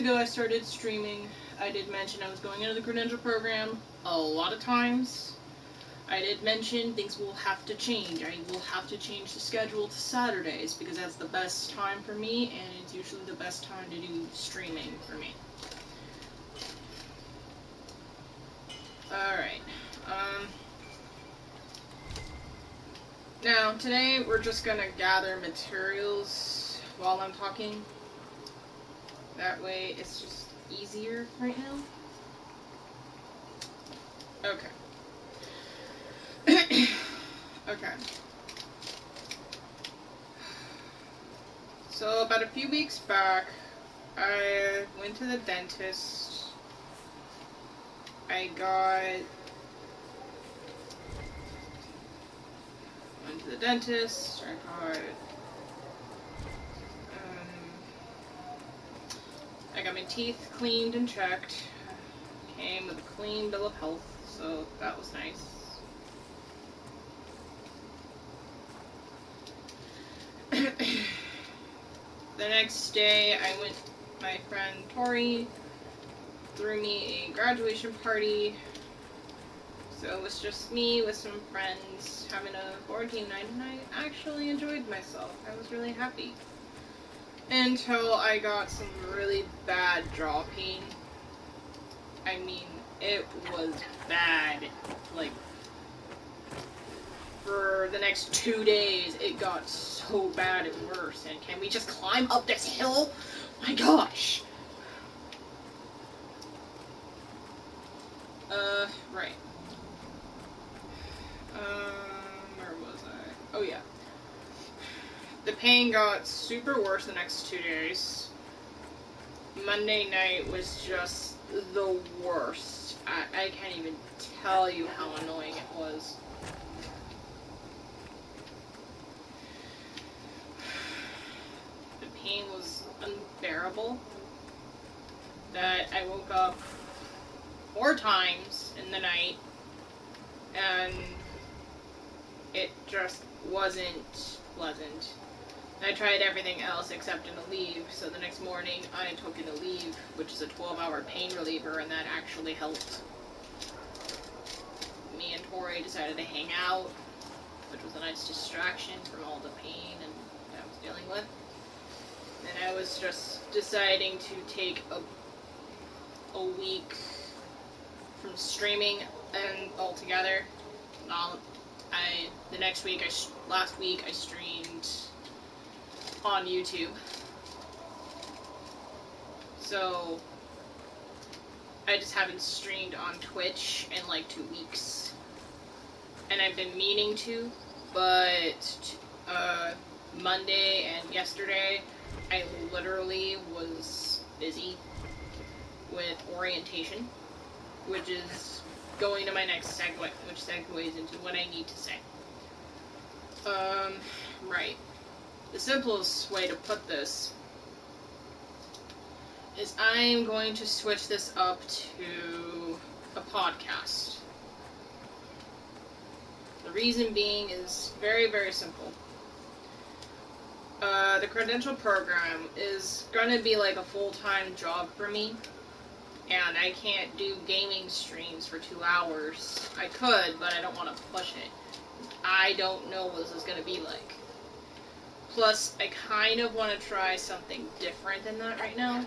Ago I started streaming. I did mention I was going into the credential program a lot of times. I did mention things will have to change. I will have to change the schedule to Saturdays because that's the best time for me, and it's usually the best time to do streaming for me. Alright. Now, today we're just gonna gather materials while I'm talking. That way it's just easier right now. Okay. Okay. So, about a few weeks back, I went to the dentist. Went to the dentist. I got my teeth cleaned and checked. Came with a clean bill of health, so that was nice. The next day, my friend Tori threw me a graduation party. So it was just me with some friends having a board game night, and I actually enjoyed myself. I was really happy. Until I got some really bad jaw pain. I mean, it was bad. Like, for the next 2 days, it got so bad and worse. And can we just climb up this hill? My gosh. Right. Where was I? Oh, yeah. The pain got super worse the next 2 days. Monday night was just the worst. I can't even tell you how annoying it was. The pain was unbearable. That I woke up 4 times in the night, and it just wasn't pleasant. I tried everything else except an Aleve, so the next morning I took an Aleve, which is a 12-hour pain reliever, and that actually helped. Me and Tori decided to hang out, which was a nice distraction from all the pain I was dealing with. And I was just deciding to take a week from streaming and altogether. Last week I streamed on YouTube. So I just haven't streamed on Twitch in like 2 weeks. And I've been meaning to, but Monday and yesterday I literally was busy with orientation, which is going to my next segue, which segues into what I need to say. Right. The simplest way to put this is I'm going to switch this up to a podcast. The reason being is very, very simple. The credential program is going to be like a full-time job for me, and I can't do gaming streams for 2 hours. I could, but I don't want to push it. I don't know what this is going to be like. Plus, I kind of want to try something different than that right now.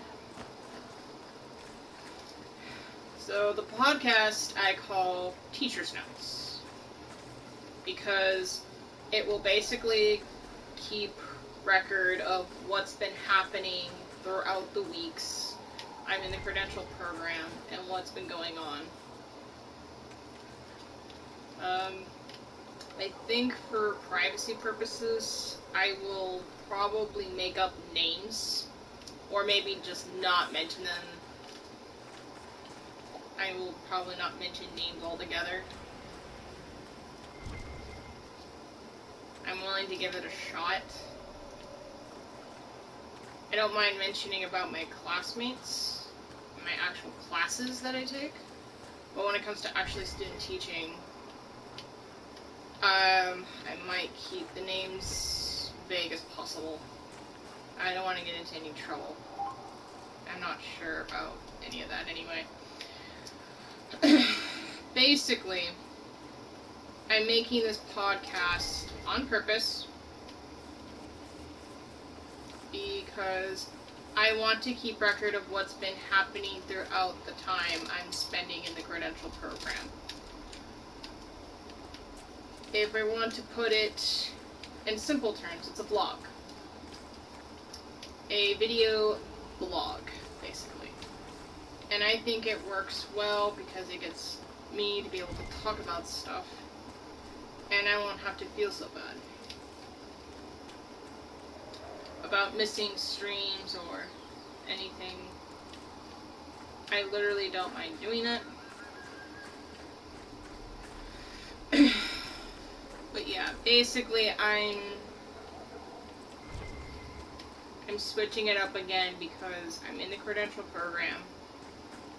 So the podcast I call Teacher's Notes, because it will basically keep record of what's been happening throughout the weeks I'm in the credential program and what's been going on. I think for privacy purposes, I will probably make up names, or maybe just not mention them. I will probably not mention names altogether. I'm willing to give it a shot. I don't mind mentioning about my classmates, my actual classes that I take, but when it comes to actually student teaching, I might keep the names vague as possible. I don't want to get into any trouble. I'm not not sure about any of that anyway. Basically, I'm making this podcast on purpose because I want to keep record of what's been happening throughout the time I'm spending in the credential program. If I want to put it in simple terms, it's a blog. A video blog, basically. And I think it works well because it gets me to be able to talk about stuff, and I won't have to feel so bad about missing streams or anything. I literally don't mind doing it. But yeah, basically I'm switching it up again because I'm in the credential program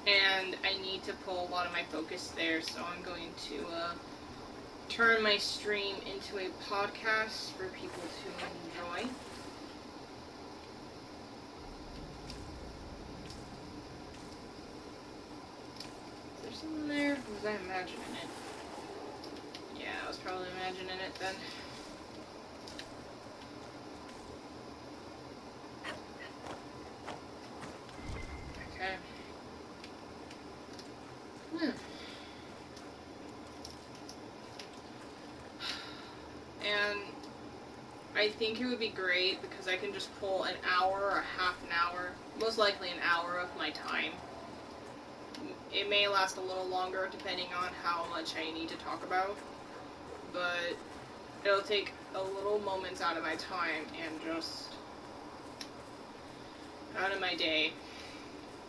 and I need to pull a lot of my focus there, so I'm going to turn my stream into a podcast for people to enjoy. Is there something there? Or was I imagining it? Yeah, I was probably imagining it then. Okay. And I think it would be great because I can just pull an hour or half an hour, most likely an hour of my time. It may last a little longer depending on how much I need to talk about, but it'll take a little moments out of my time and just out of my day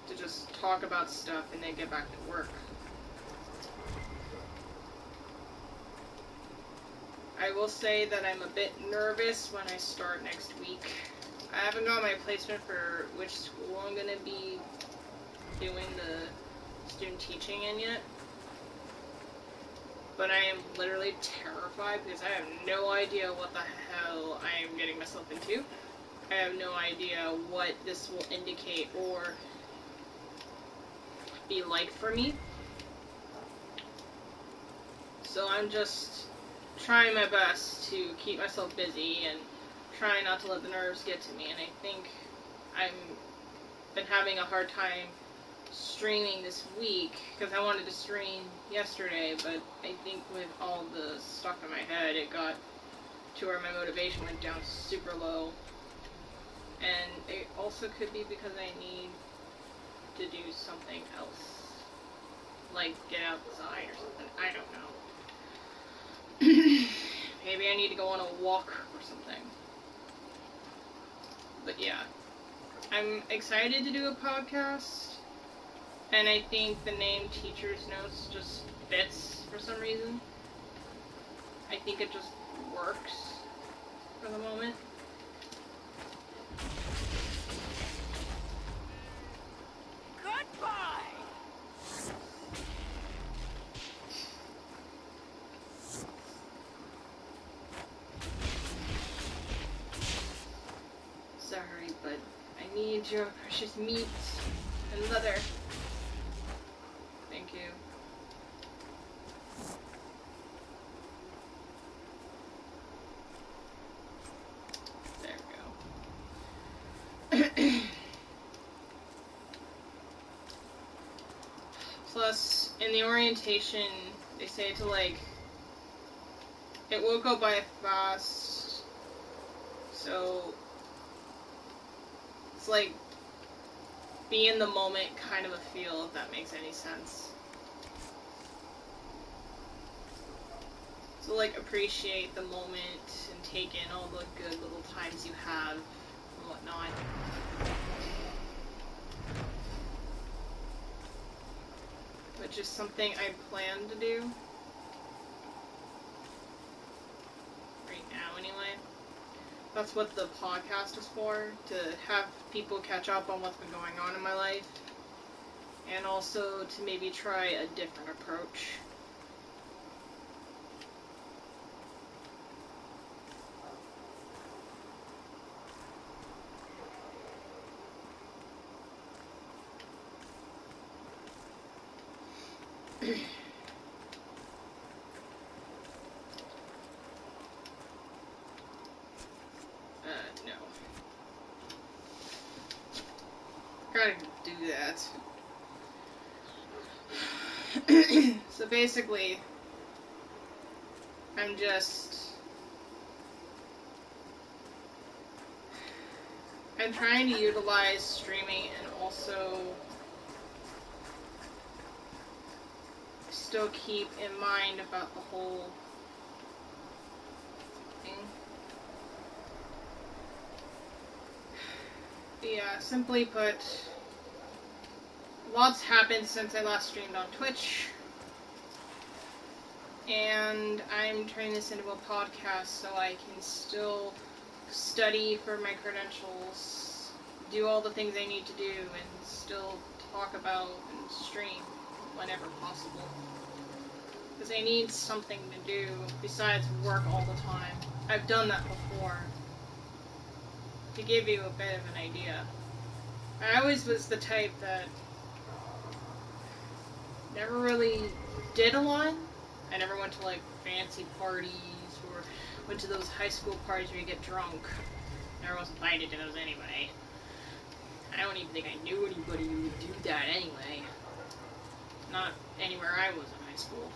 to just talk about stuff and then get back to work. I will say that I'm a bit nervous when I start next week. I haven't got my placement for which school I'm going to be doing the student teaching in yet. But I am literally terrified because I have no idea what the hell I am getting myself into. I have no idea what this will indicate or be like for me. So I'm just trying my best to keep myself busy and trying not to let the nerves get to me. And I think I've been having a hard time streaming this week because I wanted to stream yesterday, but I think with all the stuff in my head, it got to where my motivation went down super low. And it also could be because I need to do something else, like get outside or something. I don't know. Maybe I need to go on a walk or something. But yeah, I'm excited to do a podcast, and I think the name Teacher's Notes just fits for some reason. I think it just works for the moment. Sorry, but I need your precious meat and leather. Thank you. There we go. Plus, in the orientation, they say to, like, it will go by fast, so it's like be in the moment kind of a feel, if that makes any sense. So like appreciate the moment and take in all the good little times you have and whatnot. Which is something I plan to do. Right now anyway. That's what the podcast is for, to have people catch up on what's been going on in my life, and also to maybe try a different approach. No. Gotta do that. So basically, I'm trying to utilize streaming and also still keep in mind about the whole thing. Yeah, simply put, lots happened since I last streamed on Twitch, and I'm turning this into a podcast so I can still study for my credentials, do all the things I need to do, and still talk about and stream whenever possible. Because I need something to do besides work all the time. I've done that before. To give you a bit of an idea, I always was the type that never really did a lot. I never went to like fancy parties or went to those high school parties where you get drunk. Never was invited to those anyway. I don't even think I knew anybody who would do that anyway. Not anywhere I was in high school.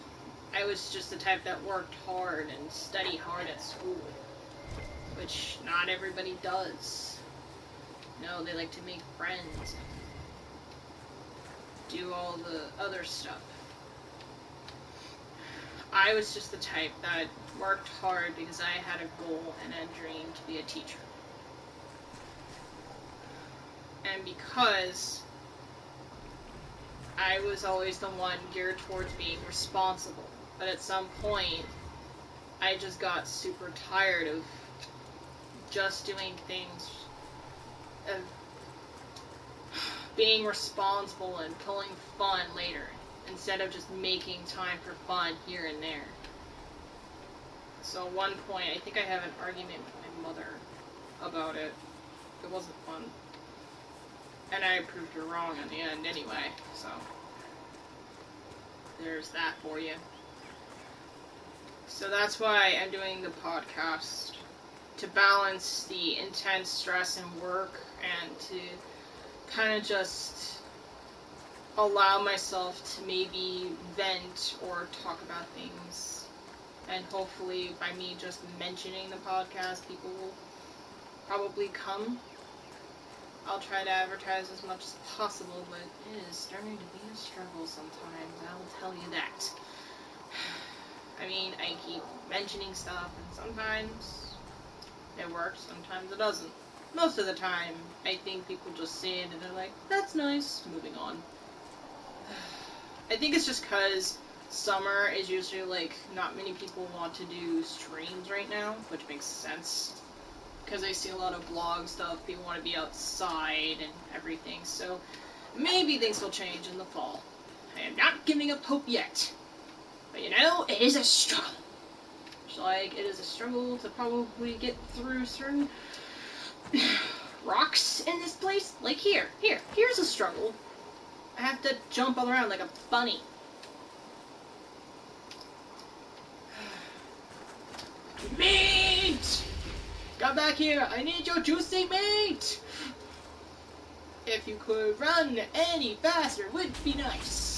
I was just the type that worked hard and studied hard at school, which not everybody does. No, they like to make friends, do all the other stuff. I was just the type that worked hard because I had a goal and a dream to be a teacher. And because I was always the one geared towards being responsible. But at some point, I just got super tired of just doing things, of being responsible and pulling fun later, instead of just making time for fun here and there. So at one point, I think I have an argument with my mother about it. It wasn't fun. And I proved her wrong in the end anyway, so there's that for you. So that's why I'm doing the podcast, to balance the intense stress and work and to kind of just allow myself to maybe vent or talk about things. And hopefully by me just mentioning the podcast, people will probably come. I'll try to advertise as much as possible, but it is starting to be a struggle sometimes, I will tell you that. I mean, I keep mentioning stuff, and sometimes it works, sometimes it doesn't. Most of the time, I think people just see it and they're like, that's nice, moving on. I think it's just because summer is usually like, not many people want to do streams right now, which makes sense. Because I see a lot of vlog stuff, people want to be outside and everything, so maybe things will change in the fall. I am not giving up hope yet. But you know, it is a struggle. It's like, it is a struggle to probably get through certain rocks in this place. Like here's a struggle. I have to jump all around like a bunny. Meat! Come back here, I need your juicy meat! If you could run any faster, would be nice.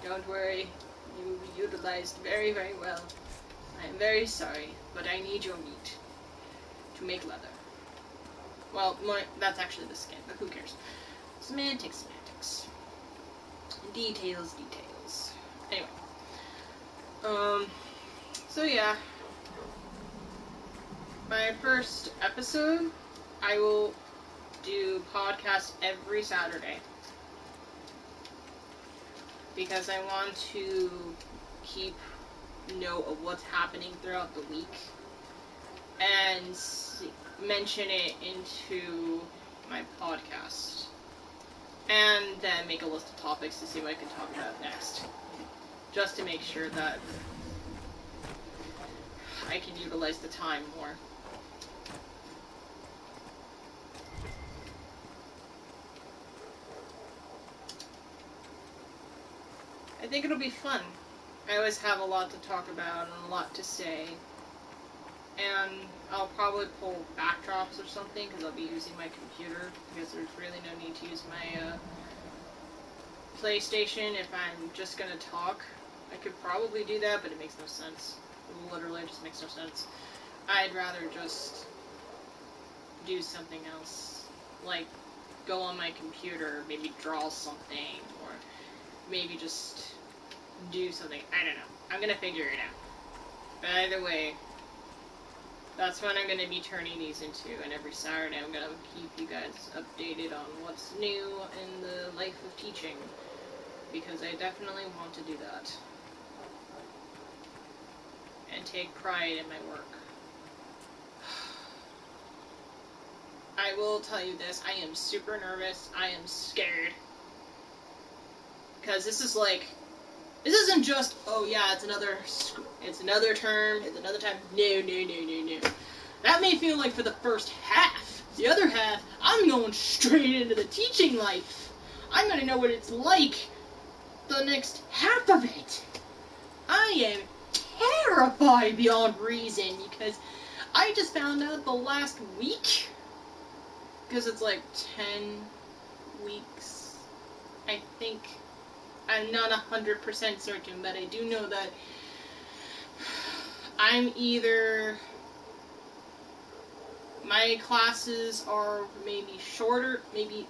Don't worry, you utilized very, very well. I am very sorry, but I need your meat to make leather. Well, that's actually the skin, but who cares? Semantics. Details. Anyway. So yeah. My first episode, I will do podcasts every Saturday. Because I want to keep note of what's happening throughout the week and mention it into my podcast. And then make a list of topics to see what I can talk about next. Just to make sure that I can utilize the time more. I think it'll be fun. I always have a lot to talk about and a lot to say. And I'll probably pull backdrops or something because I'll be using my computer because there's really no need to use my PlayStation if I'm just gonna talk. I could probably do that, but it makes no sense. It literally just makes no sense. I'd rather just do something else, like go on my computer, maybe draw something, or maybe just do something. I don't know. I'm gonna figure it out. But either way, that's what I'm gonna be turning these into, and every Saturday I'm gonna keep you guys updated on what's new in the life of teaching, because I definitely want to do that. And take pride in my work. I will tell you this, I am super nervous, I am scared. Because this isn't just, oh yeah, it's another term, it's another time. No. That may feel like for the first half. The other half, I'm going straight into the teaching life. I'm going to know what it's like the next half of it. I am terrified beyond reason because I just found out the last week, because it's like 10 weeks, I think. I'm not 100% certain, but I do know that I'm either, my classes are maybe shorter, maybe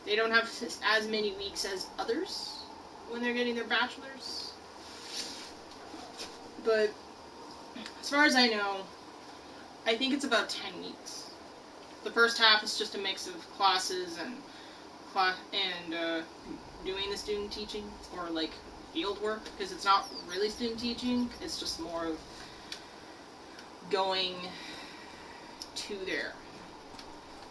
they don't have as many weeks as others when they're getting their bachelor's. But as far as I know, I think it's about 10 weeks. The first half is just a mix of classes and doing the student teaching, or like field work, because it's not really student teaching, it's just more of going to there.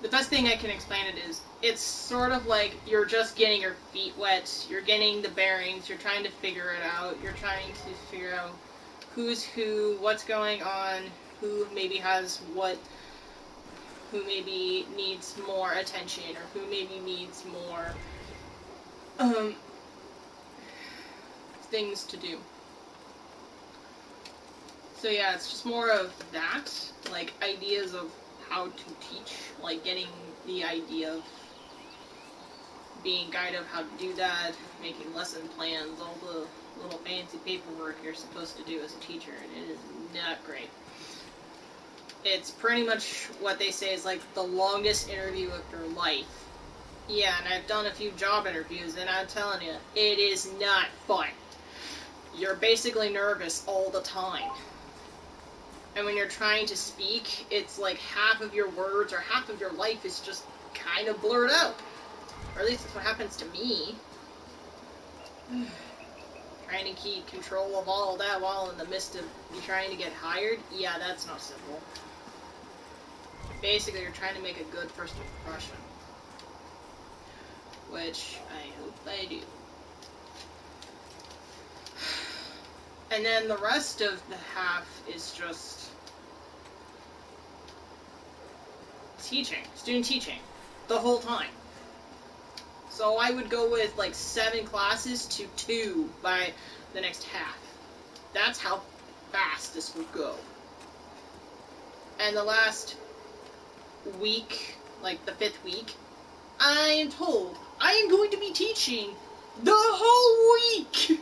The best thing I can explain it is, it's sort of like you're just getting your feet wet, you're getting the bearings, you're trying to figure it out, you're trying to figure out who's who, what's going on, who maybe has what, who maybe needs more attention, or who maybe needs more things to do. So yeah, it's just more of that, like ideas of how to teach, like getting the idea of being guided of how to do that, making lesson plans, all the little fancy paperwork you're supposed to do as a teacher, and it is not great. It's pretty much what they say is like the longest interview of your life. Yeah, and I've done a few job interviews, and I'm telling you, it is not fun. You're basically nervous all the time. And when you're trying to speak, it's like half of your words or half of your life is just kind of blurred out. Or at least that's what happens to me. Trying to keep control of all of that while in the midst of you trying to get hired, yeah, that's not simple. Basically, you're trying to make a good first impression. Which I hope I do. And then the rest of the half is just teaching, student teaching, the whole time. So I would go with like 7 classes to 2 by the next half. That's how fast this will go. And the last week, like the 5th week, I am told I am going to be teaching the whole week.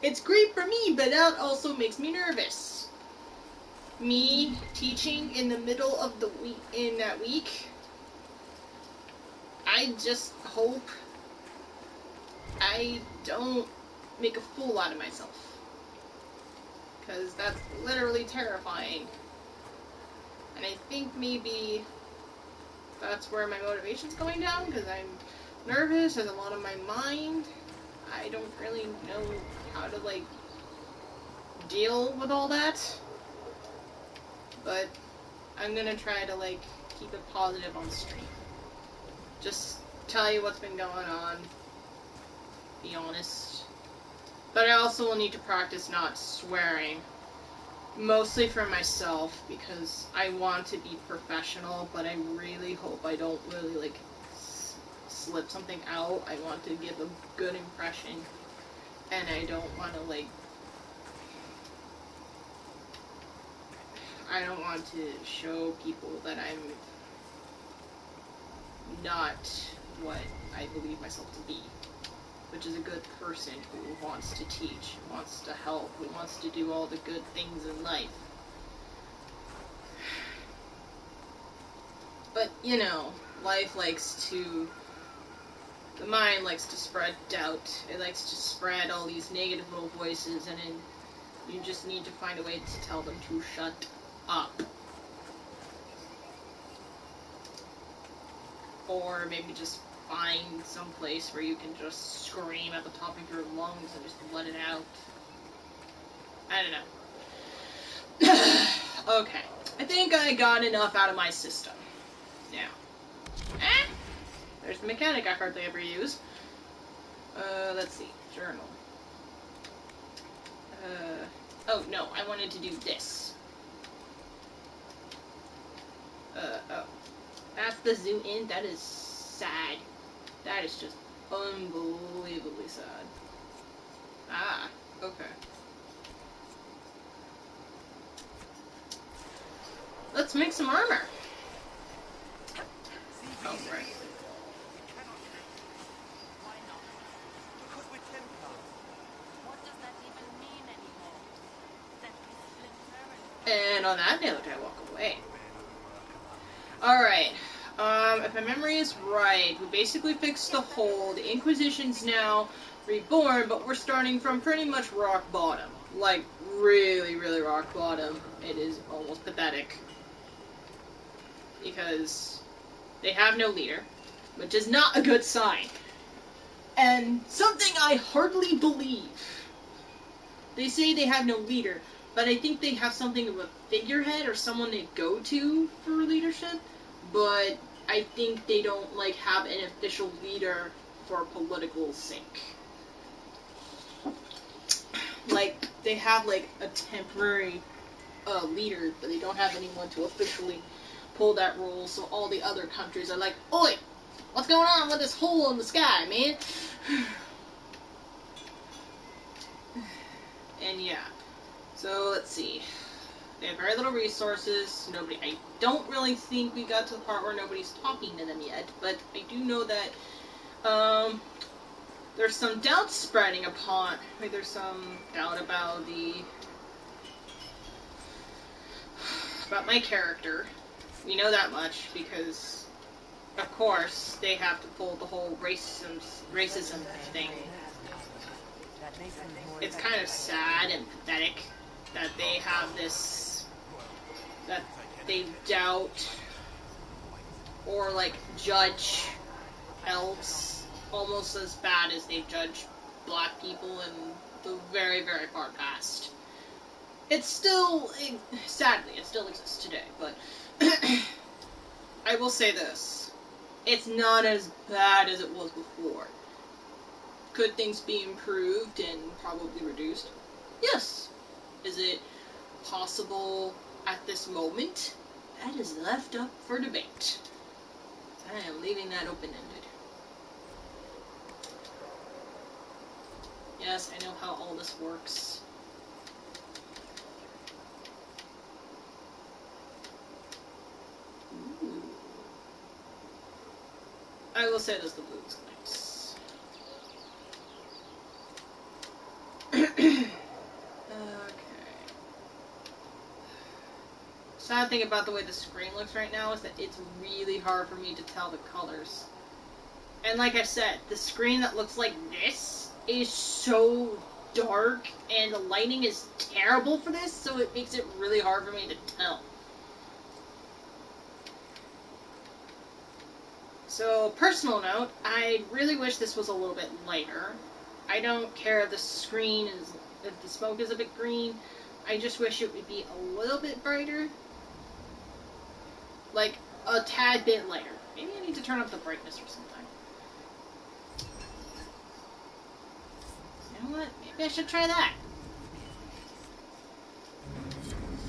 It's great for me, but that also makes me nervous. Me teaching in the middle of the week, in that week, I just hope I don't make a fool out of myself. Because that's literally terrifying. And I think maybe that's where my motivation's going down, because I'm nervous, there's a lot on my mind. I don't really know how to, like, deal with all that. But I'm gonna try to, like, keep it positive on stream. Just tell you what's been going on. Be honest. But I also will need to practice not swearing. Mostly for myself, because I want to be professional, but I really hope I don't really, like, slip something out. I want to give a good impression. And I don't want to, like, I don't want to show people that I'm not what I believe myself to be, which is a good person who wants to teach, who wants to help, who wants to do all the good things in life. But, you know, life likes to, the mind likes to spread doubt. It likes to spread all these negative little voices, and you just need to find a way to tell them to shut up. Or maybe just find some place where you can just scream at the top of your lungs and just let it out. I don't know. Okay. I think I got enough out of my system. Now. There's the mechanic I hardly ever use. Let's see. Journal. Oh, no. I wanted to do this. Oh. That's the zoom in. That is sad. That is just unbelievably sad. Ah, okay. Let's make some armor. Oh, right. And on that note, I walk away. Alright. If my memory is right, we basically fixed the hole. The Inquisition's now reborn, but we're starting from pretty much rock bottom. Like, really, really rock bottom. It is almost pathetic. Because they have no leader, which is not a good sign. And something I hardly believe. They say they have no leader, but I think they have something of a figurehead or someone they go to for leadership. But I think they don't, like, have an official leader for political sake. Like, they have, like, a temporary leader, but they don't have anyone to officially pull that role, so all the other countries are like, oi, what's going on with this hole in the sky, man? And yeah, so let's see. They have very little resources. I don't really think we got to the part where nobody's talking to them yet, but I do know that there's some doubt spreading upon. Like, there's some doubt about my character. We know that much because, of course, they have to pull the whole racism thing. It's kind of sad and pathetic that they have this, that they doubt or, like, judge elves almost as bad as they judge black people in the very, very far past. It's still, sadly, it still exists today, but I will say this. It's not as bad as it was before. Could things be improved and probably reduced? Yes. Is it possible at this moment? That is left up for debate. I am leaving that open-ended. Yes, I know how all this works. Ooh. I will say this, the blue is nice. Okay. Sad thing about the way the screen looks right now is that it's really hard for me to tell the colors. And like I said, the screen that looks like this is so dark, and the lighting is terrible for this, so it makes it really hard for me to tell. So, personal note, I really wish this was a little bit lighter. I don't care if the screen is, if the smoke is a bit green. I just wish it would be a little bit brighter. Like, a tad bit lighter. Maybe I need to turn up the brightness or something. You know what? Maybe I should try that.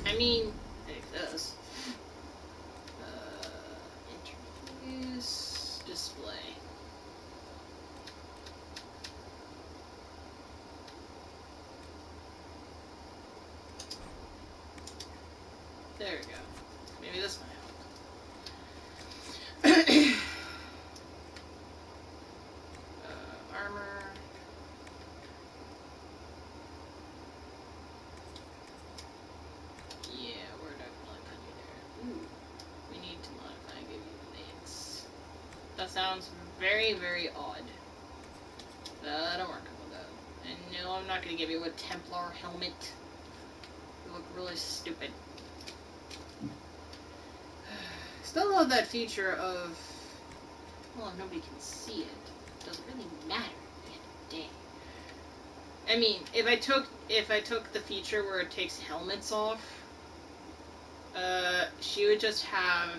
I mean, like this. Interface, display. There we go. Maybe this might help. Armor. Yeah, where did I put you there? Ooh. We need to modify and give you legs. That sounds very, very odd. But I'm working with that. And no, I'm not going to give you a Templar helmet. You look really stupid. Still love that feature of, well, nobody can see it. It doesn't really matter at the end of the day. I mean, if I took the feature where it takes helmets off, she would just have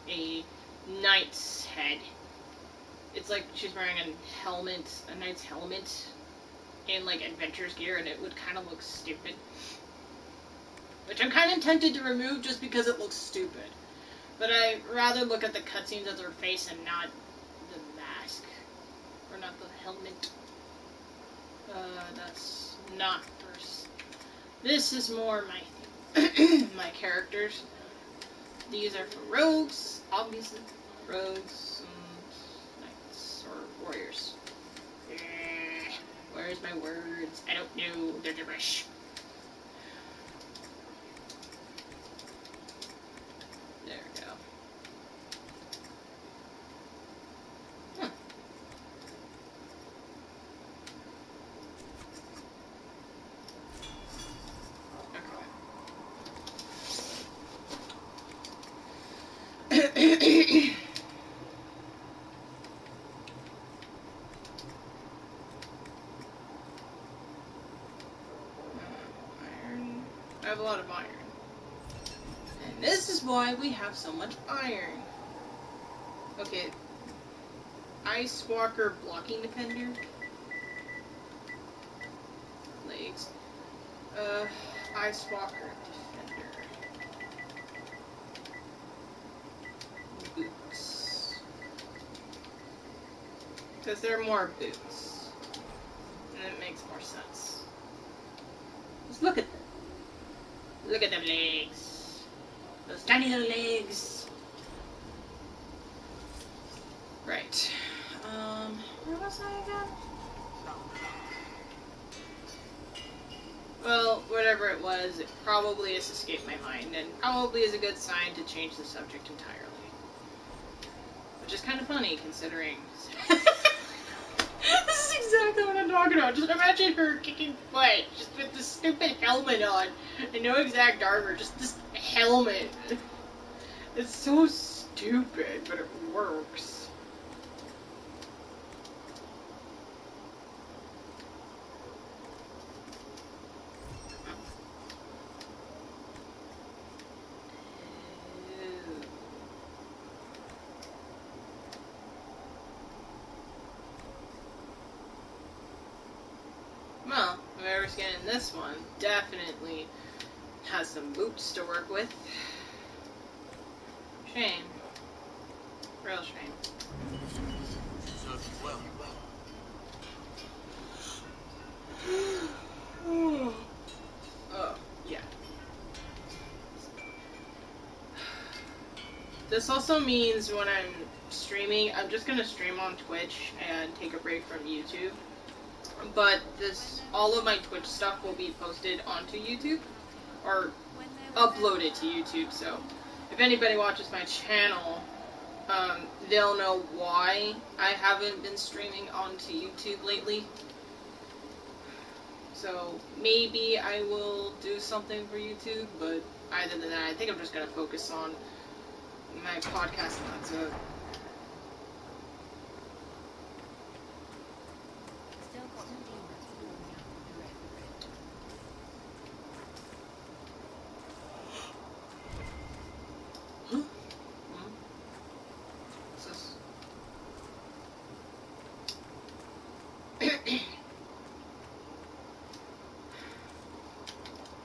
a knight's head. It's like she's wearing a helmet, a knight's helmet, in like adventurer's gear, and it would kind of look stupid. Which I'm kind of tempted to remove just because it looks stupid. But I'd rather look at the cutscenes of her face and not the mask. Or not the helmet. That's not first. This is more my thing. My characters. These are for rogues, obviously. Rogues and knights or warriors. Where's my words? I don't know. They're gibberish. There we go. Okay. Iron. I have a lot of iron. And this is why we have so much iron. Okay. Ice Walker blocking defender. Legs. Ice Walker defender. Boots. Because they're more boots. And it makes more sense. Just look at them. Look at them legs. Those tiny little legs. Right. Where was I again? Well, whatever it was, it probably has escaped my mind, and probably is a good sign to change the subject entirely. Which is kind of funny, considering... This is exactly what I'm talking about. Just imagine her kicking butt, just with this stupid helmet on, and no exact armor, just this helmet. It's so stupid, but it works. Well, whoever's getting this one definitely has some boots to work with. Shame. Real shame. Oh, yeah. This also means when I'm streaming, I'm just gonna stream on Twitch and take a break from YouTube. But all of my Twitch stuff will be posted onto YouTube, or uploaded to YouTube, so if anybody watches my channel, they'll know why I haven't been streaming onto YouTube lately. So maybe I will do something for YouTube, but other than that, I think I'm just gonna focus on my podcast and that's it.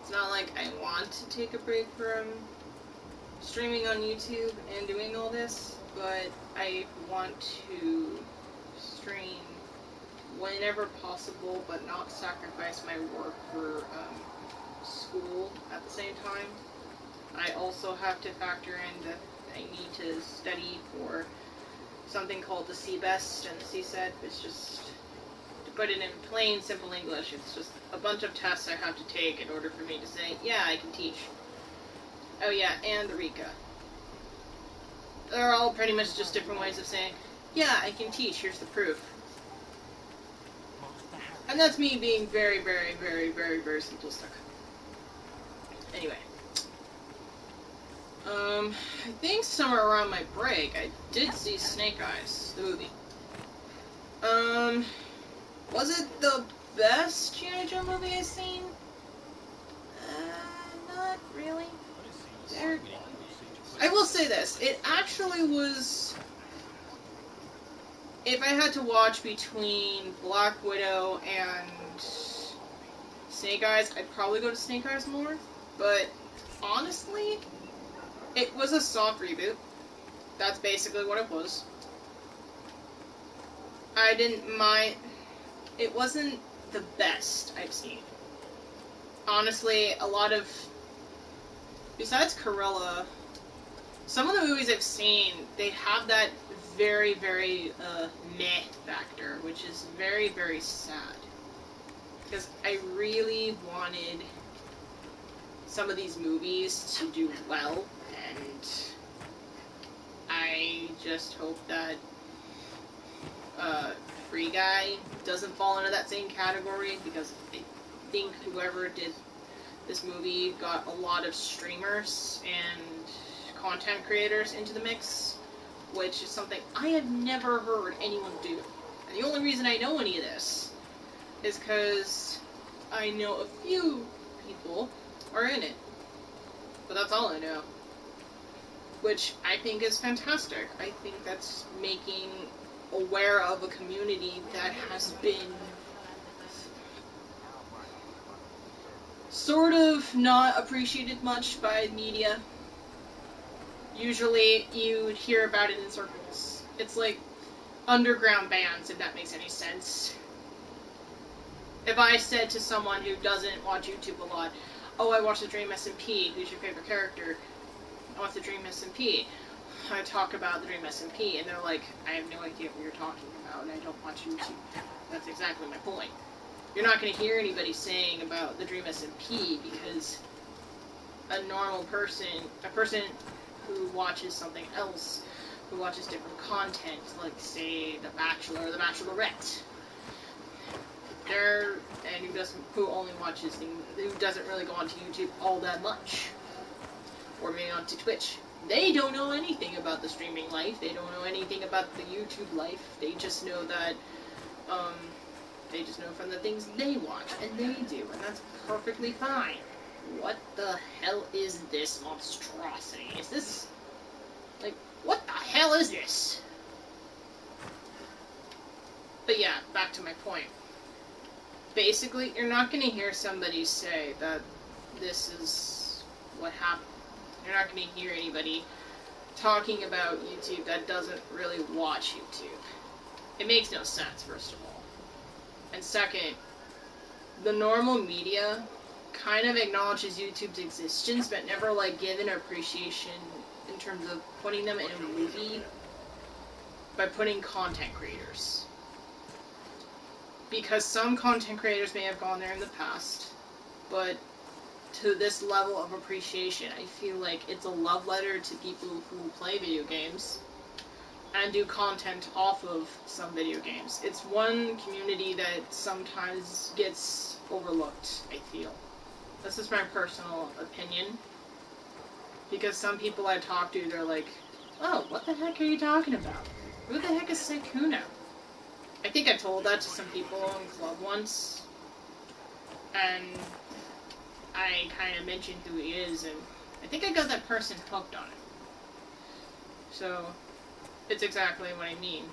It's not like I want to take a break from streaming on YouTube and doing all this, but I want to stream whenever possible, but not sacrifice my work for school at the same time. I also have to factor in that I need to study for something called the CBEST and the CSET. It's just, to put it in plain, simple English, it's just a bunch of tests I have to take in order for me to say, yeah, I can teach. Oh yeah, and the RECA. They're all pretty much just different ways of saying, yeah, I can teach, here's the proof. And that's me being very, very, very, very, very simplistic. Anyway. I think somewhere around my break, I did see Snake Eyes, the movie. Was it the best G.I. Joe movie I've seen? Not really. I will say this, it actually was... If I had to watch between Black Widow and Snake Eyes, I'd probably go to Snake Eyes more, but honestly, it was a soft reboot. That's basically what it was. I didn't mind... It wasn't the best I've seen. Honestly, a lot of... Besides Cruella, some of the movies I've seen, they have that very, very meh factor, which is very, very sad. Because I really wanted some of these movies to do well, and I just hope that Free Guy doesn't fall into that same category, because I think whoever did this movie got a lot of streamers and content creators into the mix, which is something I have never heard anyone do. And the only reason I know any of this is because I know a few people are in it. But that's all I know. Which I think is fantastic. I think that's making aware of a community that has been sort of not appreciated much by media. Usually you would hear about it in circles. It's like underground bands, if that makes any sense. If I said to someone who doesn't watch YouTube a lot, oh, I watch the Dream SMP, who's your favorite character? I watch the Dream SMP. I talk about the Dream SMP, and they're like, I have no idea what you're talking about, and I don't watch YouTube. That's exactly my point. You're not going to hear anybody saying about the Dream SMP, because a normal person, a person who watches something else, who watches different content, like, say, The Bachelor or The Bachelorette, and who only watches things, who doesn't really go onto YouTube all that much, or maybe onto Twitch. They don't know anything about the streaming life. They don't know anything about the YouTube life. They just know that, they just know from the things they watch, and they do, and that's perfectly fine. What the hell is this monstrosity? Is this, like, what the hell is this? But yeah, back to my point. Basically, you're not going to hear somebody say that this is what happened. You're not going to hear anybody talking about YouTube that doesn't really watch YouTube. It makes no sense, first of all. And second, the normal media kind of acknowledges YouTube's existence, but never, like, give an appreciation in terms of putting them in a movie by putting content creators. Because some content creators may have gone there in the past, but to this level of appreciation, I feel like it's a love letter to people who play video games and do content off of some video games. It's one community that sometimes gets overlooked, I feel. This is my personal opinion. Because some people I talk to, they're like, oh, what the heck are you talking about? Who the heck is Sykkuno? I think I told that to some people in club once. And I kind of mentioned who he is, and I think I got that person hooked on it. So, it's exactly what I mean.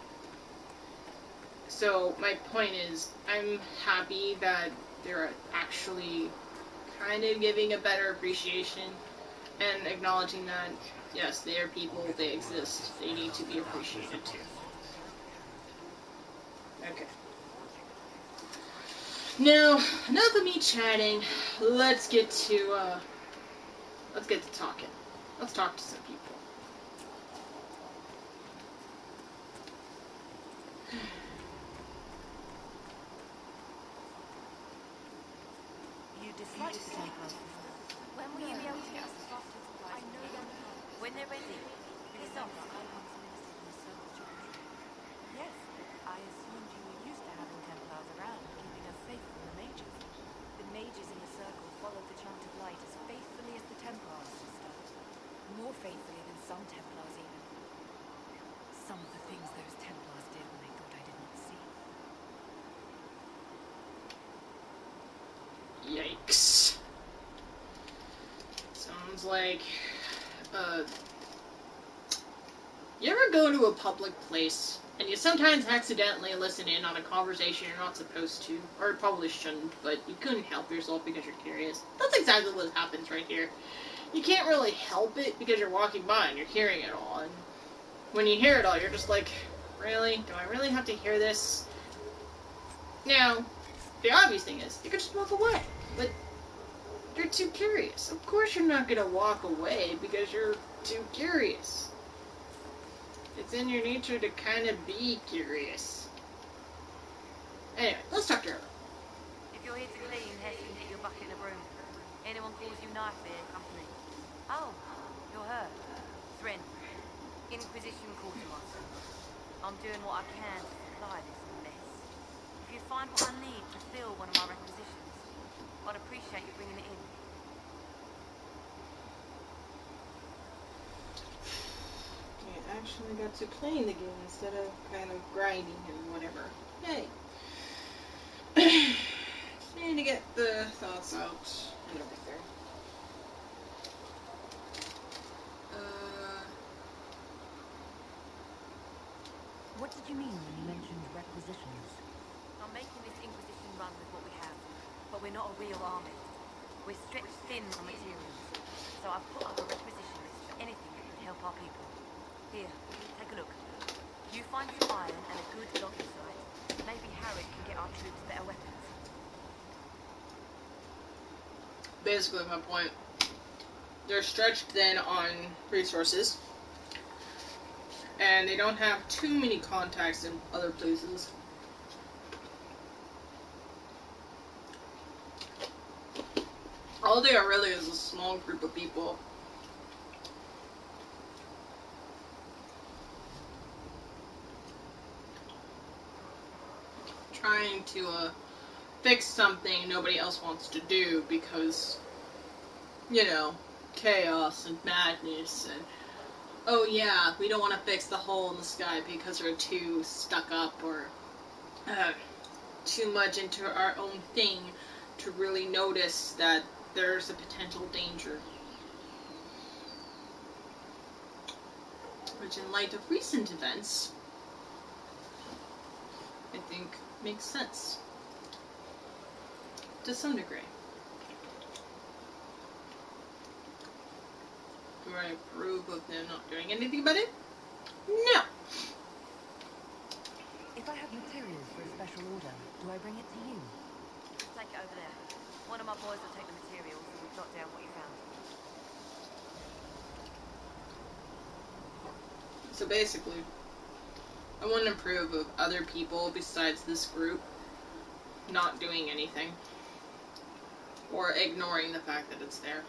So, my point is, I'm happy that they're actually kind of giving a better appreciation and acknowledging that, yes, they are people, they exist, they need to be appreciated too. Okay. Now, enough of me chatting, let's get to, let's get to talking. Let's talk to some people. You dislike the Templars. When will you be able to get us the crafting supplies? I know them. When they're ready. Piss off. Yes, I assumed you were used to having Templars around, keeping us safe from the mages. The mages in the circle followed the Chant of Light as faithfully as the Templars, sister. More faithfully than some Templars, even. Some of the things those Templars did when they thought I didn't see. Yikes. Sounds like, you ever go to a public place and you sometimes accidentally listen in on a conversation you're not supposed to, or probably shouldn't, but you couldn't help yourself because you're curious? That's exactly what happens right here. You can't really help it because you're walking by and you're hearing it all, and when you hear it all, you're just like, really? Do I really have to hear this? Now, the obvious thing is, you could just walk away, but you're too curious. Of course you're not gonna walk away because you're too curious. It's in your nature to kind of be curious. Anyway, let's talk to her. If you're here to clean, Hess can get your bucket and a broom. Anyone calls you knife here, company. Oh, you're her. Thrin. Inquisition Quartermaster. I'm doing what I can to supply this mess. If you find what I need to fill one of my requisitions, I'd appreciate you bringing it in. I actually got to playing the game instead of kind of grinding and whatever. Yay. Just need to get the thoughts out and everything. What did you mean when you mentioned requisitions? I'm making this Inquisition run with what we have, but we're not a real army. We're stretched thin on materials, so I've put up a requisition list for anything that could help our people. Here, take a look. You find some iron and a good logging site. Maybe Harrod can get our troops better weapons. Basically, my point. They're stretched thin on resources, and they don't have too many contacts in other places. All they are really is a small group of people. Trying to fix something nobody else wants to do because, you know, chaos and madness and, oh yeah, we don't want to fix the hole in the sky because we're too stuck up or too much into our own thing to really notice that there's a potential danger. Which, in light of recent events, I think makes sense. To some degree. Do I approve of them not doing anything about it? No! If I have materials for a special order, do I bring it to you? Take it over there. One of my boys will take the materials and we'll jot down what you found. So basically, I wouldn't approve of other people besides this group not doing anything. Or ignoring the fact that it's there.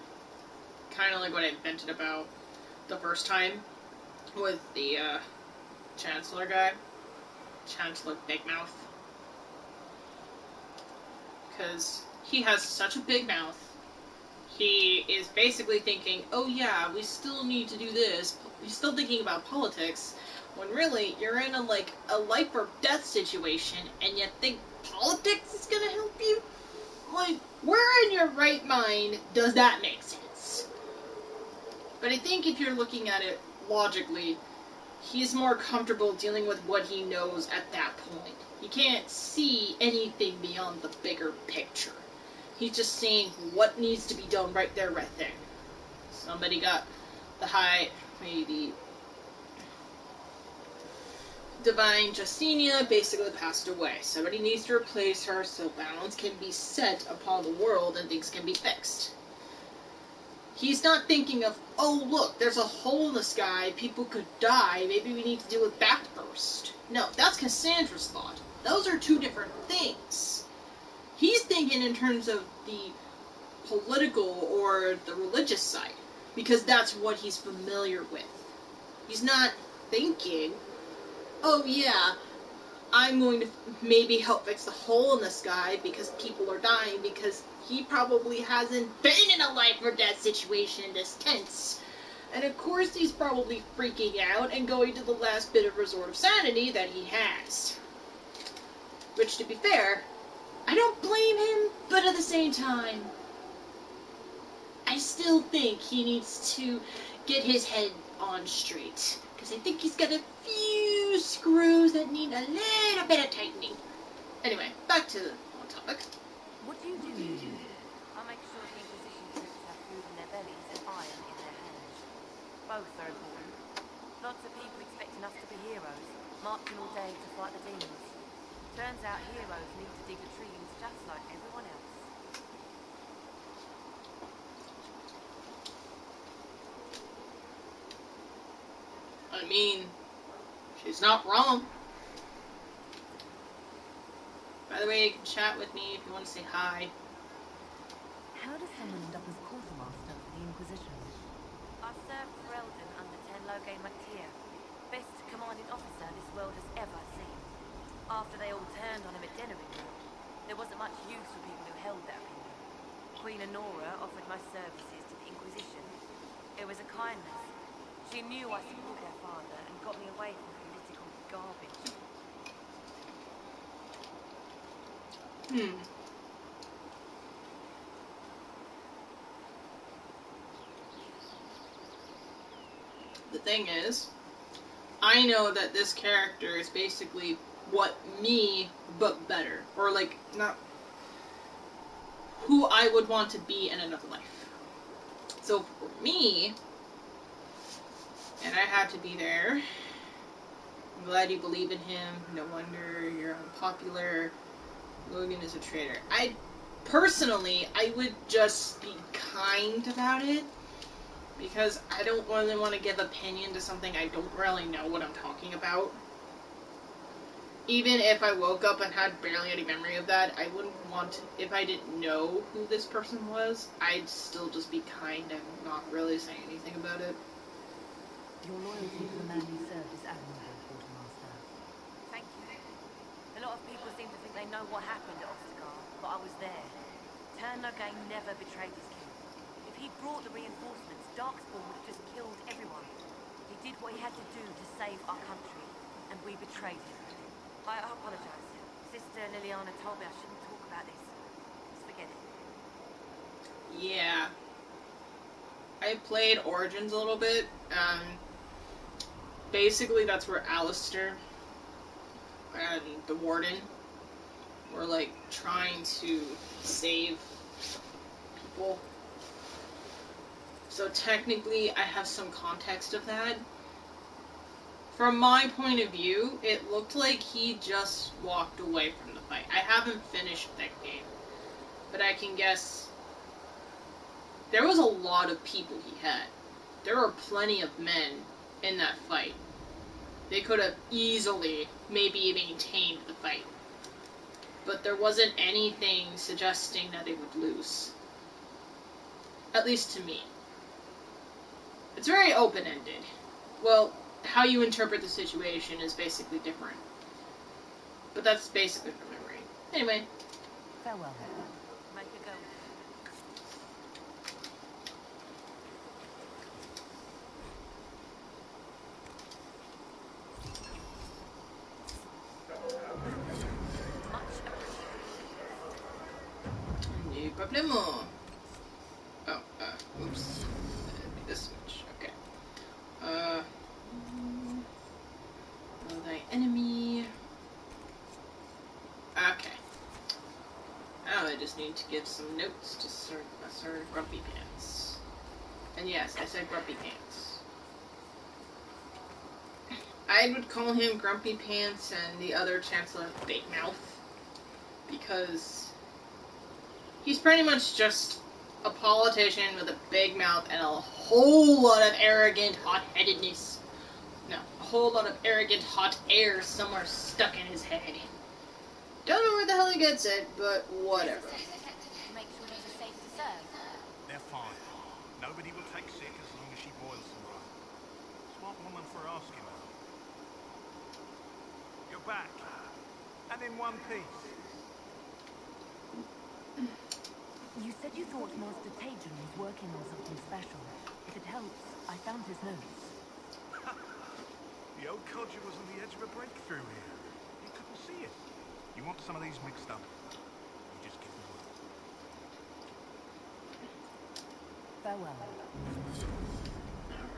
Kind of like what I vented about the first time with the Chancellor guy. Chancellor Big Mouth. Because he has such a big mouth. He is basically thinking, oh yeah, we still need to do this. He's still thinking about politics. When really, you're in a life or death situation, and you think politics is gonna help you? Like, where in your right mind does that make sense? But I think if you're looking at it logically, he's more comfortable dealing with what he knows at that point. He can't see anything beyond the bigger picture. He's just seeing what needs to be done right there, right there. Somebody got the Divine Justinia basically passed away. Somebody needs to replace her so balance can be set upon the world and things can be fixed. He's not thinking of, oh look, there's a hole in the sky, people could die, maybe we need to deal with that first. No, that's Cassandra's thought. Those are two different things. He's thinking in terms of the political or the religious side, because that's what he's familiar with. He's not thinking, oh yeah, I'm going to maybe help fix the hole in the sky because people are dying, because he probably hasn't been in a life or death situation this tense. And of course he's probably freaking out and going to the last bit of resort of sanity that he has. Which, to be fair, I don't blame him, but at the same time, I still think he needs to get his head on straight. Because I think he's got a few screws that need a little bit of tightening. Anyway, back to the topic. What do you do? I make sure the Inquisition troops have food in their bellies and iron in their hands. Both are important. Lots of people expecting us to be heroes, marching all day to fight the demons. Turns out heroes need to dig latrines just like everyone else. I mean, she's not wrong. By the way, you can chat with me if you want to say hi. How does someone end up as quartermaster for the Inquisition? I served Ferelden under Tenloge Mactier, best commanding officer this world has ever seen. After they all turned on him at Denerim, there wasn't much use for people who held that opinion. Queen Honora offered my services to the Inquisition. It was a kindness. She knew I supported her father and got me away from political garbage. The thing is, I know that this character is basically what me, but better. Or, like, not who I would want to be in another life. So, for me, and I had to be there, I'm glad you believe in him, no wonder you're unpopular, Logan is a traitor. Personally, I would just be kind about it, because I don't really want to give opinion to something I don't really know what I'm talking about. Even if I woke up and had barely any memory of that, I wouldn't want to, if I didn't know who this person was, I'd still just be kind and not really say anything about it. Your loyalty to the man you served is admirable, quartermaster. Thank you. A lot of people seem to think they know what happened at Ostagar, but I was there. Tenloge never betrayed his king. If he'd brought the reinforcements, Darkspawn would have just killed everyone. He did what he had to do to save our country, and we betrayed him. I apologize. Sister Liliana told me I shouldn't talk about this. Just forget it. Yeah. I played Origins a little bit. Basically, that's where Alistair and the Warden were, like, trying to save people. So technically, I have some context of that. From my point of view, it looked like he just walked away from the fight. I haven't finished that game, but I can guess there was a lot of people he had. There were plenty of men in that fight. They could have easily maybe maintained the fight, but there wasn't anything suggesting that they would lose. At least to me. It's very open-ended. Well, how you interpret the situation is basically different. But that's basically from memory. Anyway. Farewell. Make it go. Much appreciated. No problemo. Oh, oops. This much. Okay. Know thy enemy. Okay. Now I just need to give some notes to Sir Grumpy Pants. And yes, I said Grumpy Pants. I would call him Grumpy Pants and the other Chancellor Big Mouth, because he's pretty much just a politician with a big mouth and a whole lot of arrogant hot-headedness. No, a whole lot of arrogant hot air somewhere stuck in his head. Don't know where the hell he gets it, but whatever. Make sure these are safe to serve. They're fine. Nobody will take sick as long as she boils them right. Smart woman for asking her. You're back. And in one piece. You said you thought Master Tajan was working on something special. If it helps, I found his notes. The old codger was on the edge of a breakthrough here. You couldn't see it. You want some of these mixed up? You just give me one. Farewell.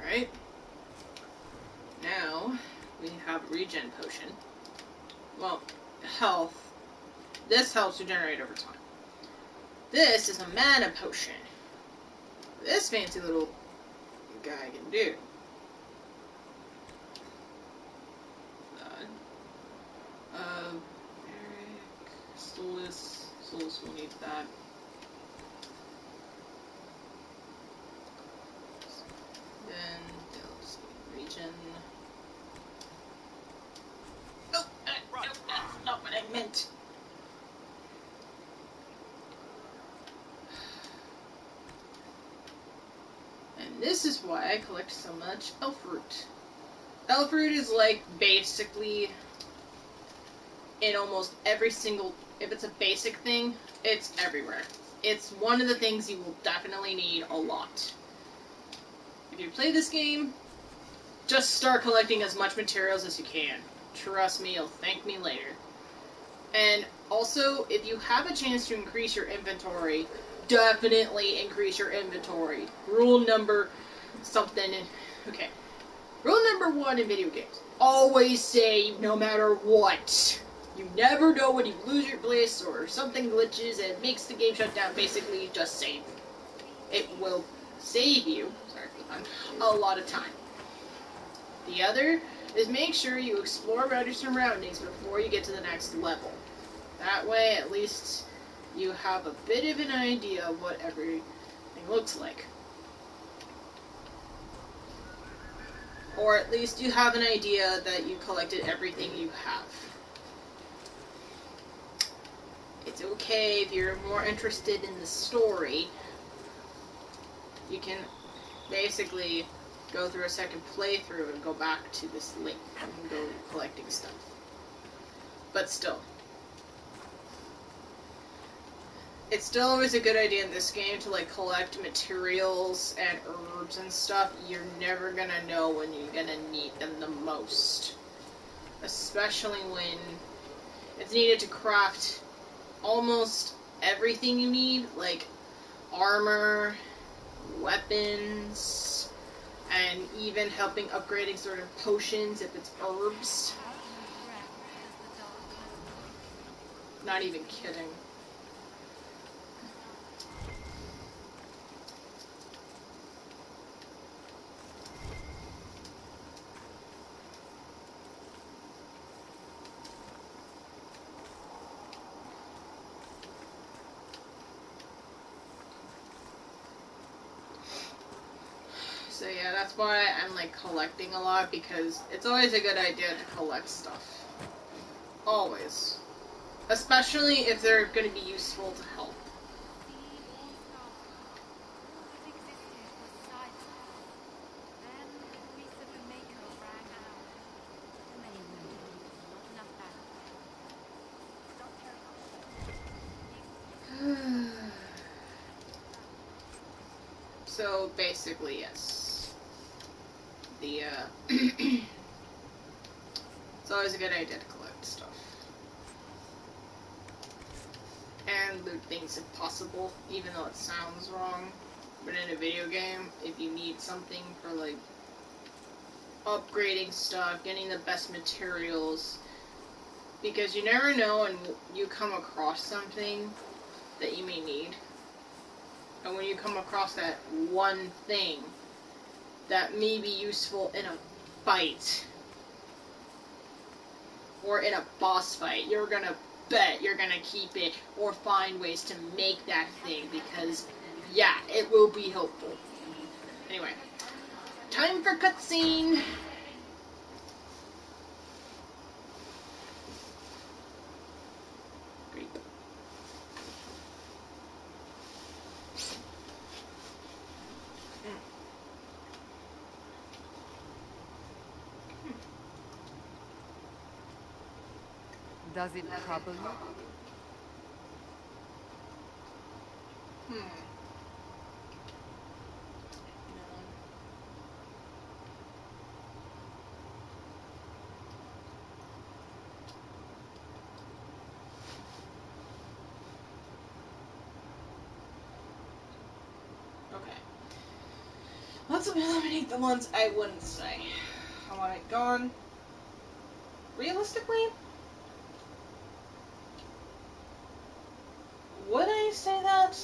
Alright. Now, we have regen potion. Well, health. This helps regenerate over time. This is a mana potion. This fancy little guy can do. Eric, Solus will need that. Then those regen. Oh, no, that's not what I meant. And this is why I collect so much elf root. Elf root is like basically in almost every single, if it's a basic thing, it's everywhere. It's one of the things you will definitely need a lot. If you play this game, just start collecting as much materials as you can. Trust me, you'll thank me later. And also, if you have a chance to increase your inventory, definitely increase your inventory. Rule number something. Okay. Rule number 1 in video games. Always save no matter what. You never know when you lose your place or something glitches and makes the game shut down. Basically, just save. It will save you, sorry for the pun, a lot of time. The other is make sure you explore around your surroundings before you get to the next level. That way, at least you have a bit of an idea of what everything looks like. Or at least you have an idea that you collected everything you have. It's okay if you're more interested in the story. You can basically go through a second playthrough and go back to this link and go collecting stuff. But still. It's still always a good idea in this game to like collect materials and herbs and stuff. You're never gonna know when you're gonna need them the most. Especially when it's needed to craft almost everything you need, like armor, weapons, and even helping upgrading certain potions if it's herbs. Not even kidding. So yeah, that's why I'm like collecting a lot, because it's always a good idea to collect stuff. Always. Especially if they're going to be useful to help. So basically, yes. It's always a good idea to collect stuff. And loot things if possible, even though it sounds wrong. But in a video game, if you need something for like upgrading stuff, getting the best materials, because you never know when you come across something that you may need. And when you come across that one thing that may be useful in a fight, or in a boss fight, you're gonna bet you're gonna keep it or find ways to make that thing, because Yeah, it will be helpful. Anyway, time for cutscene. Great. Does it trouble you? No. Okay. Let's eliminate the ones I wouldn't say. I want it gone. Realistically, would I say that?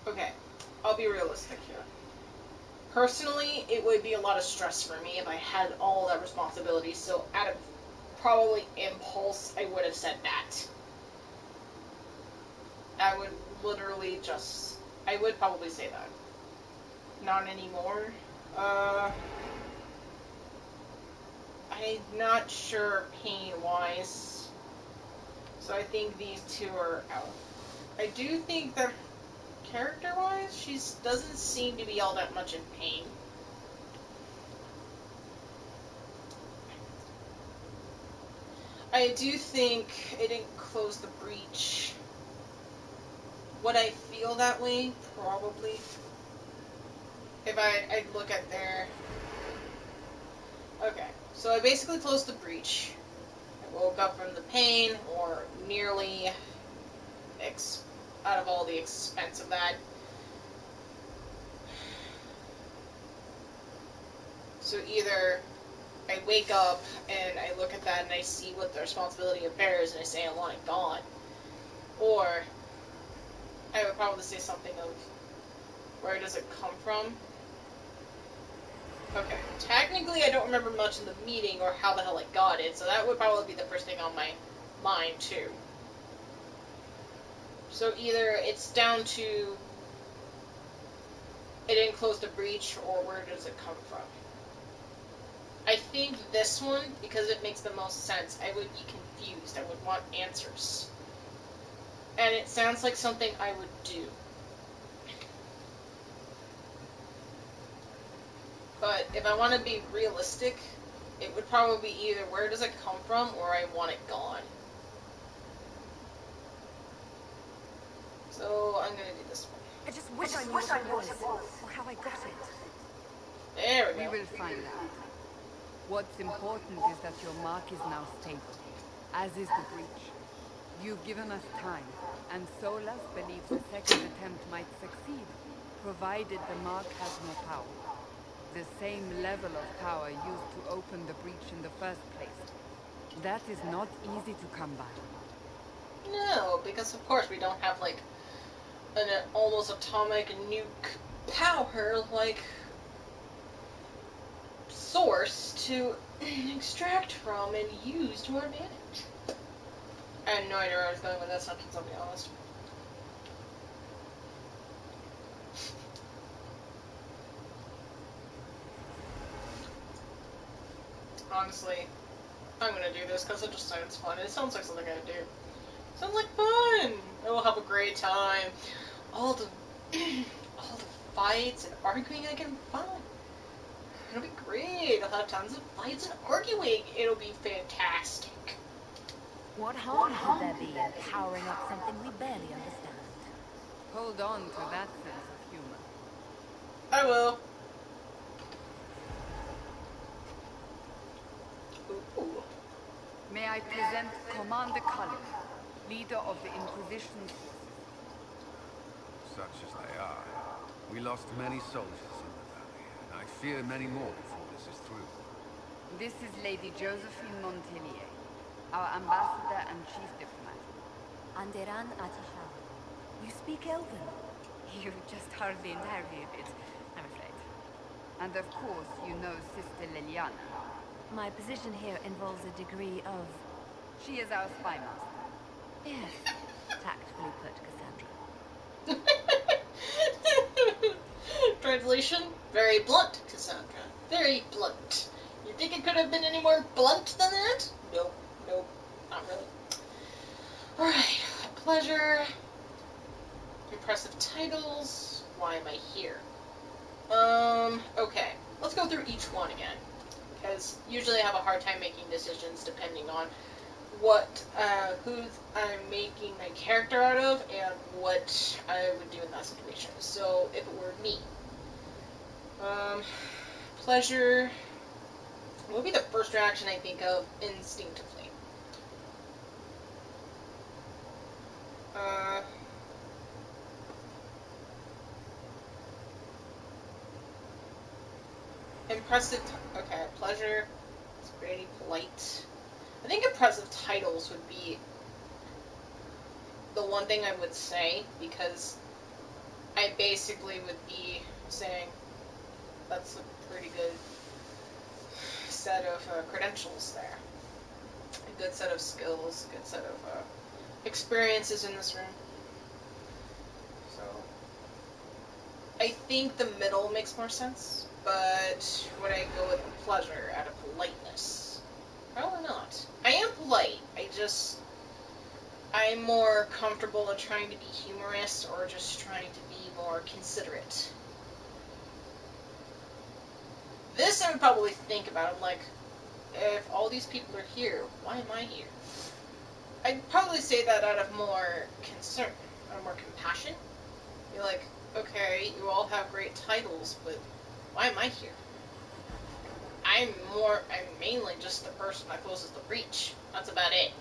Okay, I'll be realistic here. Personally, it would be a lot of stress for me if I had all that responsibility, so out of probably impulse, I would have said that. I would literally just... I would probably say that. Not anymore. I'm not sure pain-wise, so I think these two are out. I do think that character-wise, she doesn't seem to be all that much in pain. I do think it didn't close the breach. Would I feel that way? Probably. If I'd look at their... Okay, so I basically closed the breach. I woke up from the pain, or nearly out of all the expense of that. So either I wake up and I look at that and I see what the responsibility it bears and I say I want it gone. Or I would probably say something of, where does it come from? Okay, technically I don't remember much in the meeting or how the hell I got it, so that would probably be the first thing on my mind too. So either it's down to it didn't close the breach, or where does it come from? I think this one, because it makes the most sense, I would be confused. I would want answers. And it sounds like something I would do. But if I want to be realistic, it would probably be either where does it come from, or I want it gone. So I'm going to do this one. I just wish I knew what it was, or how I got it. There we We go. will find out. What's important is that your mark is now stable, as is the breach. You've given us time, and Solas believes a second attempt might succeed, provided the mark has more power. The same level of power used to open the breach in the first place. That is not easy to come by. No, because of course we don't have like an almost atomic nuke power like source to extract from and use to our advantage. I had no idea where I was going with that sentence, I'll be honest. Honestly, I'm gonna do this because it just sounds fun. It sounds like something I'd do. Sounds like fun! I will have a great time. All the all the fights and arguing I can find. It'll be great. I'll have tons of fights and arguing. It'll be fantastic. What harm could there be in powering up something we barely understand? Hold on to that sense of humor. I will. Ooh. May I present Commander Cullen, leader of the Inquisition forces. Such as they are. We lost many soldiers in the valley, and I fear many more before this is through. This is Lady Josephine Montelier, our ambassador and chief diplomat. Anderan Atishal. You speak Elven? You just hardly entirely did, I'm afraid. And of course, you know Sister Liliana. My position here involves a degree of... She is our spy master. Yes, tactfully put, Cassandra. Translation, very blunt, Cassandra. Very blunt. You think it could have been any more blunt than that? Nope. Nope. Not really. Alright. Pleasure. Impressive titles. Why am I here? Okay. Let's go through each one again. Because usually I have a hard time making decisions depending on who I'm making my character out of and what I would do in that situation. So, if it were me. Pleasure. What would be the first reaction I think of instinctively? Impressive. Okay, pleasure. It's pretty polite. I think impressive titles would be the one thing I would say, because I basically would be saying that's a pretty good set of credentials there. A good set of skills, a good set of experiences in this room. So, I think the middle makes more sense, but would I go with pleasure out of politeness? Probably not. I am polite, I'm more comfortable in trying to be humorous or just trying to be more considerate. This I would probably think about. I'm like, if all these people are here, why am I here? I'd probably say that out of more concern, or more compassion. You're like, okay, you all have great titles, but why am I here? I'm mainly just the person that closes the breach. That's about it.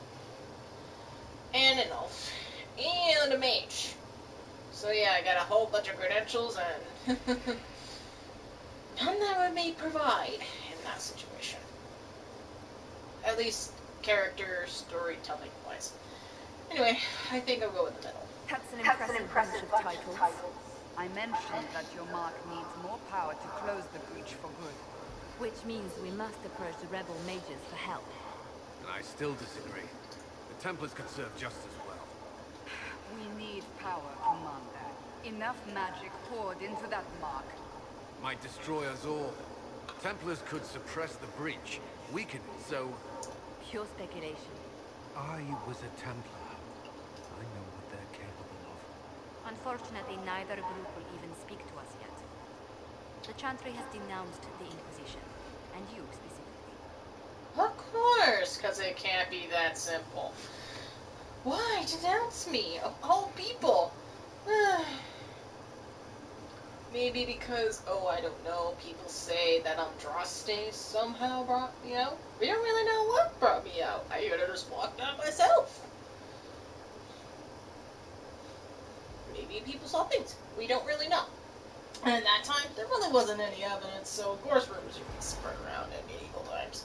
And an elf. And a mage. So yeah, I got a whole bunch of credentials and none that would may provide in that situation. At least character storytelling wise. Anyway, I think I'll go with the middle. That's an impressive bunch of titles. I mentioned that your mark needs more power to close the breach for good. Which means we must approach the rebel mages for help. And I still disagree. The Templars could serve just as well. We need power, Commander. Enough magic poured into that mark. Might destroy us all. Templars could suppress the breach, weaken it, so... Pure speculation. I was a Templar. I know what they're capable of. Unfortunately, neither group will even speak to us yet. The Chantry has denounced the Inquisition, and you specifically. Of course, because it can't be that simple. Why denounce me, of all people? Maybe because, I don't know, people say that Andraste somehow brought me out. We don't really know what brought me out. I could have just walked out myself. Maybe people saw things. We don't really know. And at that time, there really wasn't any evidence, so of course rumors would be spread around in medieval times.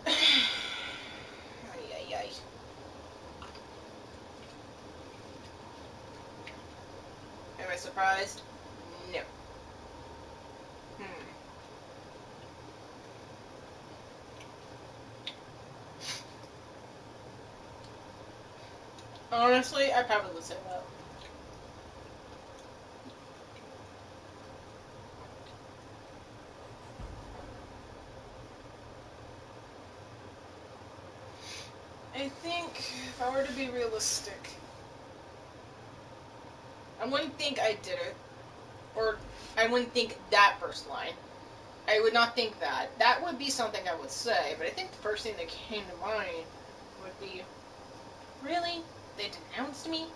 Ay. Am I surprised? No. Honestly, I probably would say that. I think if I were to be realistic, I wouldn't think I did it, or I wouldn't think that first line. I would not think that. That would be something I would say, but I think the first thing that came to mind would be, really? They denounced me?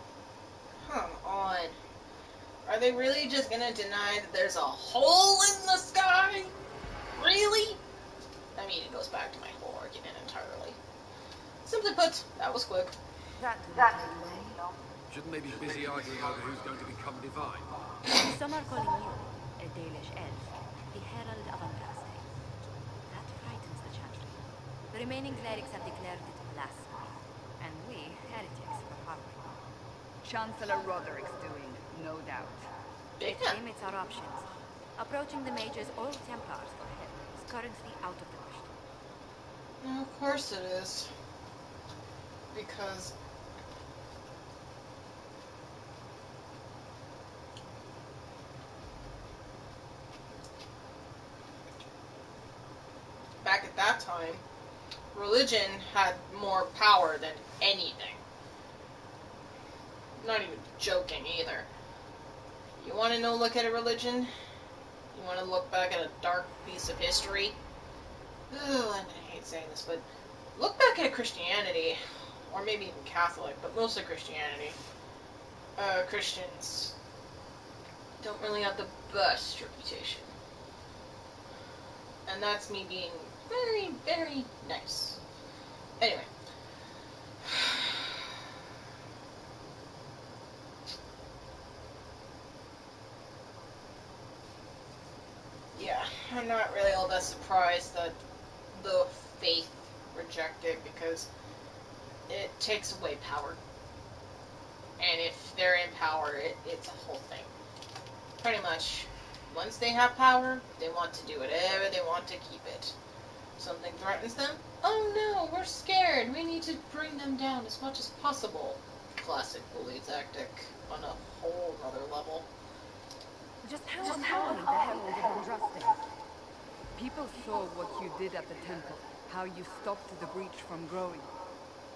Come on. Are they really just gonna deny that there's a hole in the sky? Really? I mean, it goes back to my whole argument entirely. Simply put, that was quick. That didn't take long. Shouldn't they be busy arguing over who's going to become divine? Some are calling you, a Dalish elf, the Herald of Andraste. That frightens the Chantry. The remaining clerics have declared it blasphemy, and we, heretics, are harboring. Chancellor Roderick's doing, no doubt. Big It limits our options. Approaching the Mages or Templars for help is currently out of the question. Of course it is. Because back at that time, religion had more power than anything. Not even joking either. You want to know, look at a religion? You want to look back at a dark piece of history? Ugh, and I hate saying this, but look back at Christianity, or maybe even Catholic, but mostly Christianity. Christians don't really have the best reputation. And that's me being very, very nice. Anyway. Yeah, I'm not really all that surprised that the faith rejected, because it takes away power. And if they're in power, it's a whole thing. Pretty much, once they have power, they want to do whatever they want to keep it. Something threatens them? Oh no, we're scared. We need to bring them down as much as possible. Classic bully tactic on a whole other level. Just how appalling the Herald of Andraste. People saw what you did at the temple, how you stopped the breach from growing.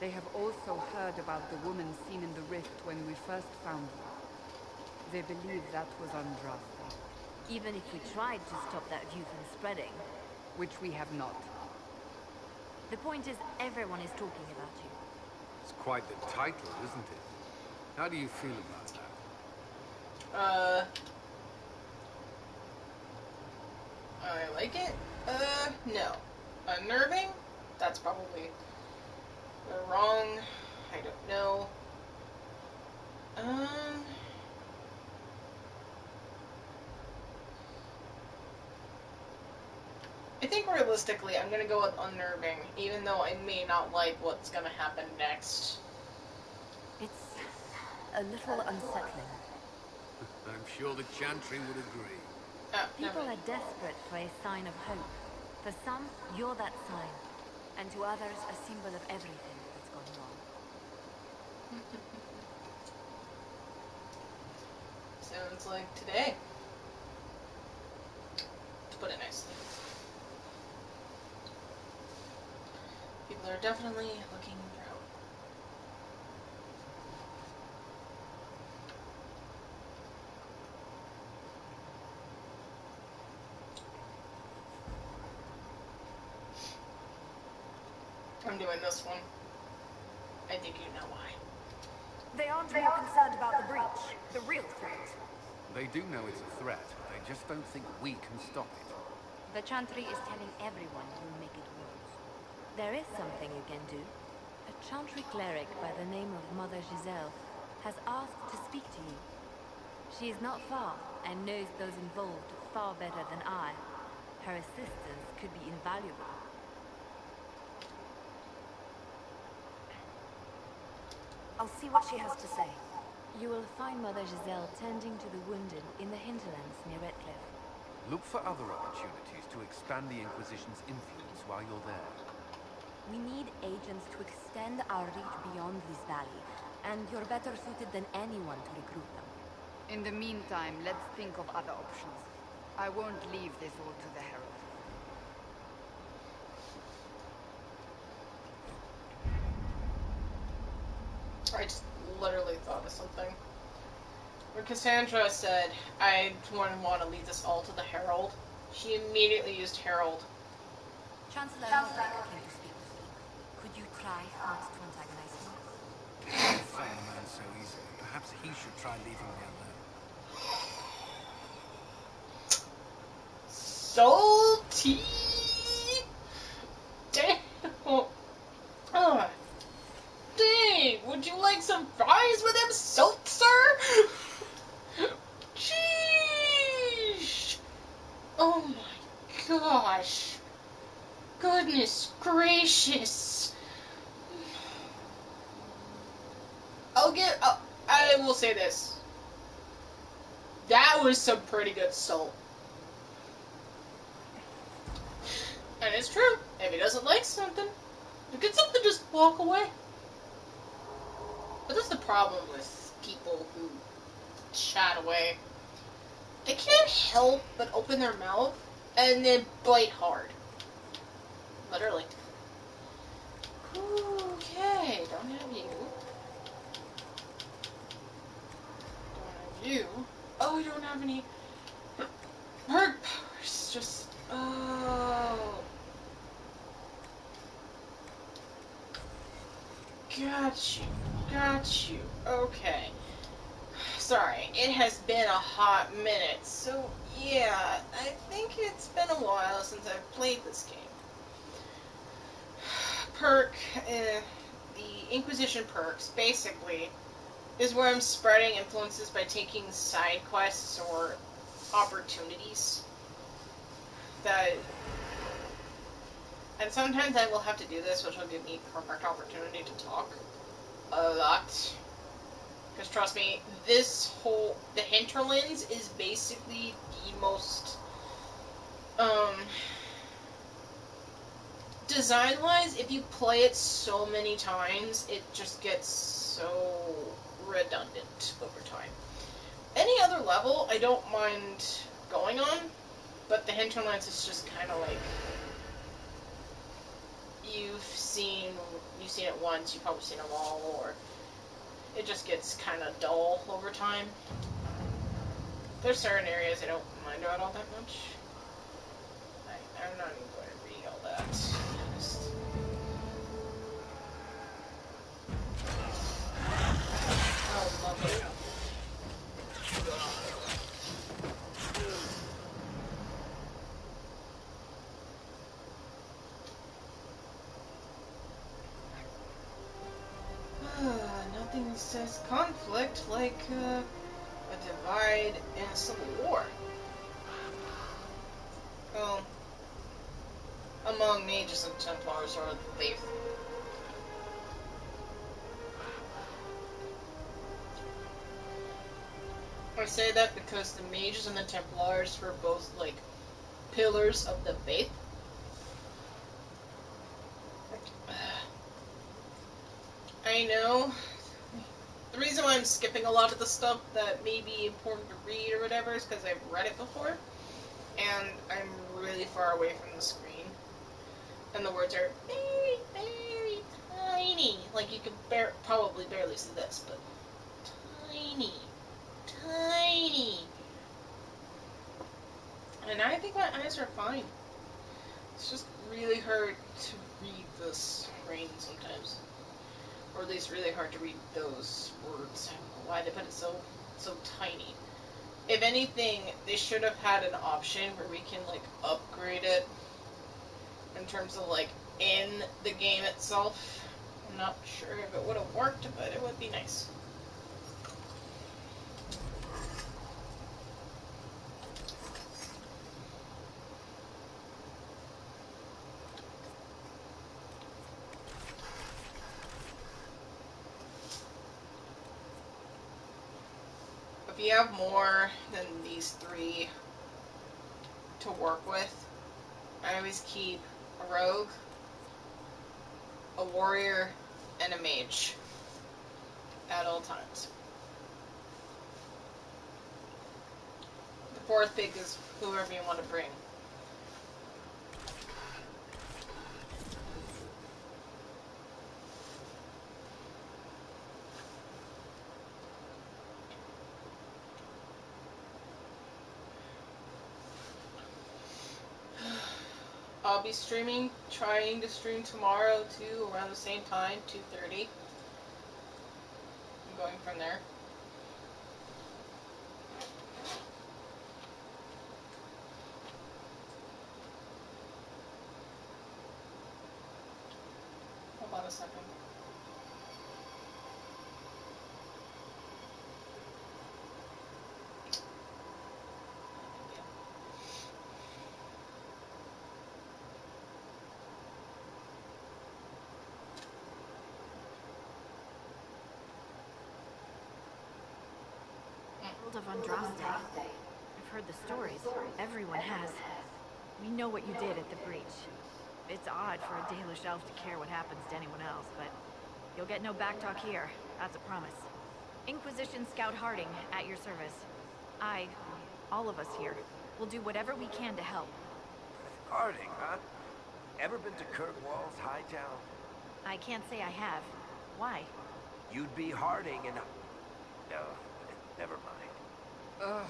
They have also heard about the woman seen in the rift when we first found you. They believe that was Andraste. Even if we tried to stop that view from spreading. Which we have not. The point is, everyone is talking about you. It's quite the title, isn't it? How do you feel about that? I like it? No. Unnerving? That's probably wrong. I don't know. I think realistically, I'm gonna go with unnerving, even though I may not like what's gonna happen next. It's a little unsettling. I'm sure the Chantry would agree. People are desperate for a sign of hope. For some, you're that sign. And to others, a symbol of everything that's gone wrong. Sounds like today. To put it nicely. People are definitely looking for hope. I'm doing this one. I think you know why. They aren't more concerned about the breach, the real threat. They do know it's a threat. They just don't think we can stop it. The Chantry is telling everyone you'll make it worse. There is something you can do. A Chantry cleric by the name of Mother Giselle has asked to speak to you. She is not far and knows those involved far better than I. Her assistance could be invaluable. I'll see what she has to say. You will find Mother Giselle tending to the wounded in the hinterlands near Redcliffe. Look for other opportunities to expand the Inquisition's influence while you're there. We need agents to extend our reach beyond this valley, and you're better suited than anyone to recruit them. In the meantime, let's think of other options. I won't leave this all to the Herald. I just literally thought of something. When Cassandra said, I wouldn't want to leave this all to the Herald, she immediately used Herald. Chancellor Roderick came to speak with you. Could you try not to antagonize him? Fight a man so easily. Perhaps he should try leaving me alone. Salty! Damn! Oh. Dang! Would you like some fries with them salt, sir? Jeez! Oh my gosh! Goodness gracious! I will say this. That was some pretty good salt. And it's true. If he doesn't like something, you get something, just walk away. But that's the problem with people who chat away. They can't help but open their mouth and then bite hard. any perk powers. Just, oh. Got you. Got you. Okay. Sorry, it has been a hot minute. So, yeah, I think it's been a while since I've played this game. Perk, the Inquisition perks, basically, is where I'm spreading influences by taking side quests or opportunities that, and sometimes I will have to do this, which will give me perfect opportunity to talk a lot. Because trust me, the Hinterlands is basically the most, design-wise, if you play it so many times, it just gets so redundant over time. Any other level, I don't mind going on, but the Hinterlands is just kind of like, you've seen it once, you've probably seen them all, or it just gets kind of dull over time. There's certain areas I don't mind about all that much. I'm not even going to read all that. Just... Oh, lovely. Nothing says conflict like a divide in a civil war. Well, among mages and Templars or the faith. I say that because the mages and the Templars were both, like, pillars of the faith. I know. The reason why I'm skipping a lot of the stuff that may be important to read or whatever is because I've read it before, and I'm really far away from the screen. And the words are very, very tiny. Like, you can probably barely see this, but tiny. Tiny. And I think my eyes are fine. It's just really hard to read the screen sometimes. Or at least really hard to read those words. I don't know why they put it so tiny. If anything, they should have had an option where we can, like, upgrade it in terms of, like, in the game itself. I'm not sure if it would have worked, but it would be nice. If you have more than these three to work with, I always keep a rogue, a warrior, and a mage at all times. The fourth pick is whoever you want to bring. I'll be trying to stream tomorrow too, around the same time, 2:30. I'm going from there. Hold on a second. World of Andraste. I've heard the stories. Everyone has. We know what you did at the breach. It's odd for a Dalish elf to care what happens to anyone else, but you'll get no backtalk here. That's a promise. Inquisition Scout Harding, at your service. All of us here, will do whatever we can to help. Harding, huh? Ever been to Kirkwall's Hightown? I can't say I have. Why? You'd be Harding and... No, never mind. Ugh.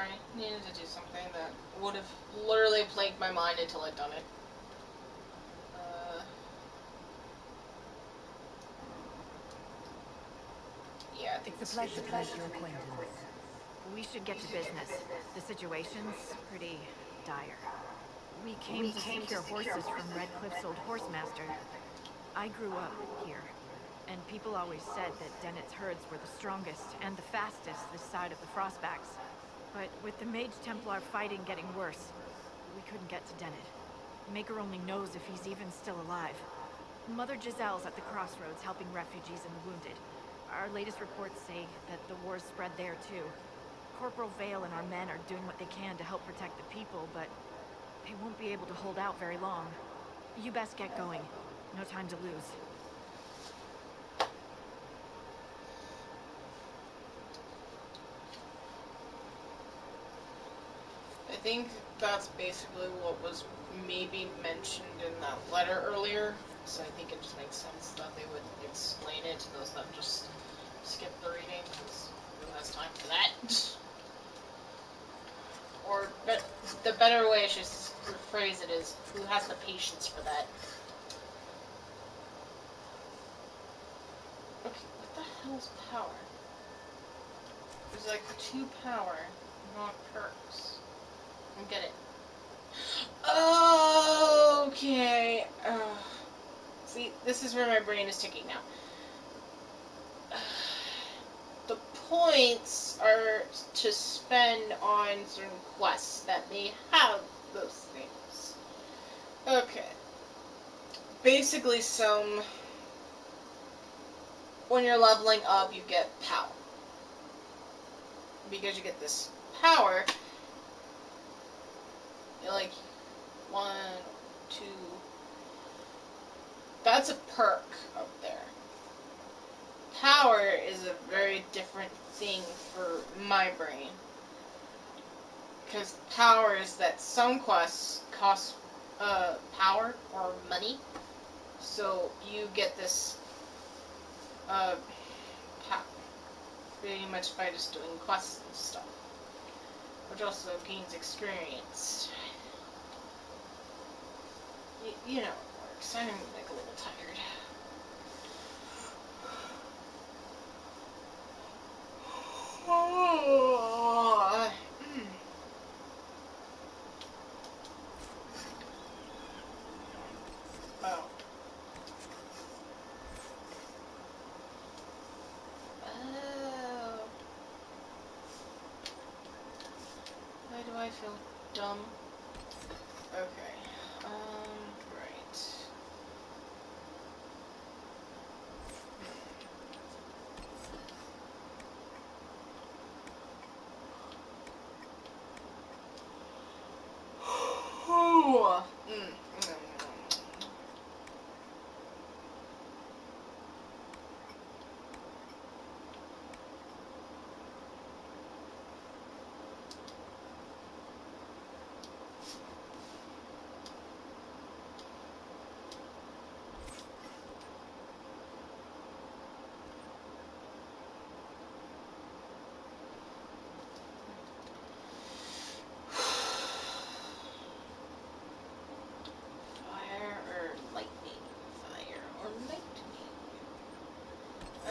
sorry. Needed to do something that would have literally plagued my mind until I'd done it. Yeah, I think It's a pleasure to make your acquaintance. We should get to business. The situation's pretty dire. We came to secure horses from Redcliffe's old horsemaster. I grew up here, and people always said that Dennett's herds were the strongest and the fastest this side of the Frostbacks. But with the Mage Templar fighting getting worse, we couldn't get to Dennett. Maker only knows if he's even still alive. Mother Giselle's at the crossroads helping refugees and the wounded. Our latest reports say that the war's spread there too. Corporal Vale and our men are doing what they can to help protect the people, but they won't be able to hold out very long. You best get going. No time to lose. I think that's basically what was maybe mentioned in that letter earlier. So I think it just makes sense that they would explain it to those that just skip the reading, because who has time for that? Or the better way I should rephrase it is, who has the patience for that? Okay, what the hell is power? There's like 2 power, not perks. I don't get it. Okay. See, this is where my brain is ticking now. The points are to spend on certain quests that may have those things. Okay. Basically, when you're leveling up, you get power. Because you get this power, you're like 1, 2. That's a perk up there. Power is a very different thing for my brain. Because power is that some quests cost power or money. So you get this pretty much by just doing quests and stuff. Which also gains experience. You know it works. I'm like a little tired. Oh. Oh. Why do I feel dumb? Okay. Right.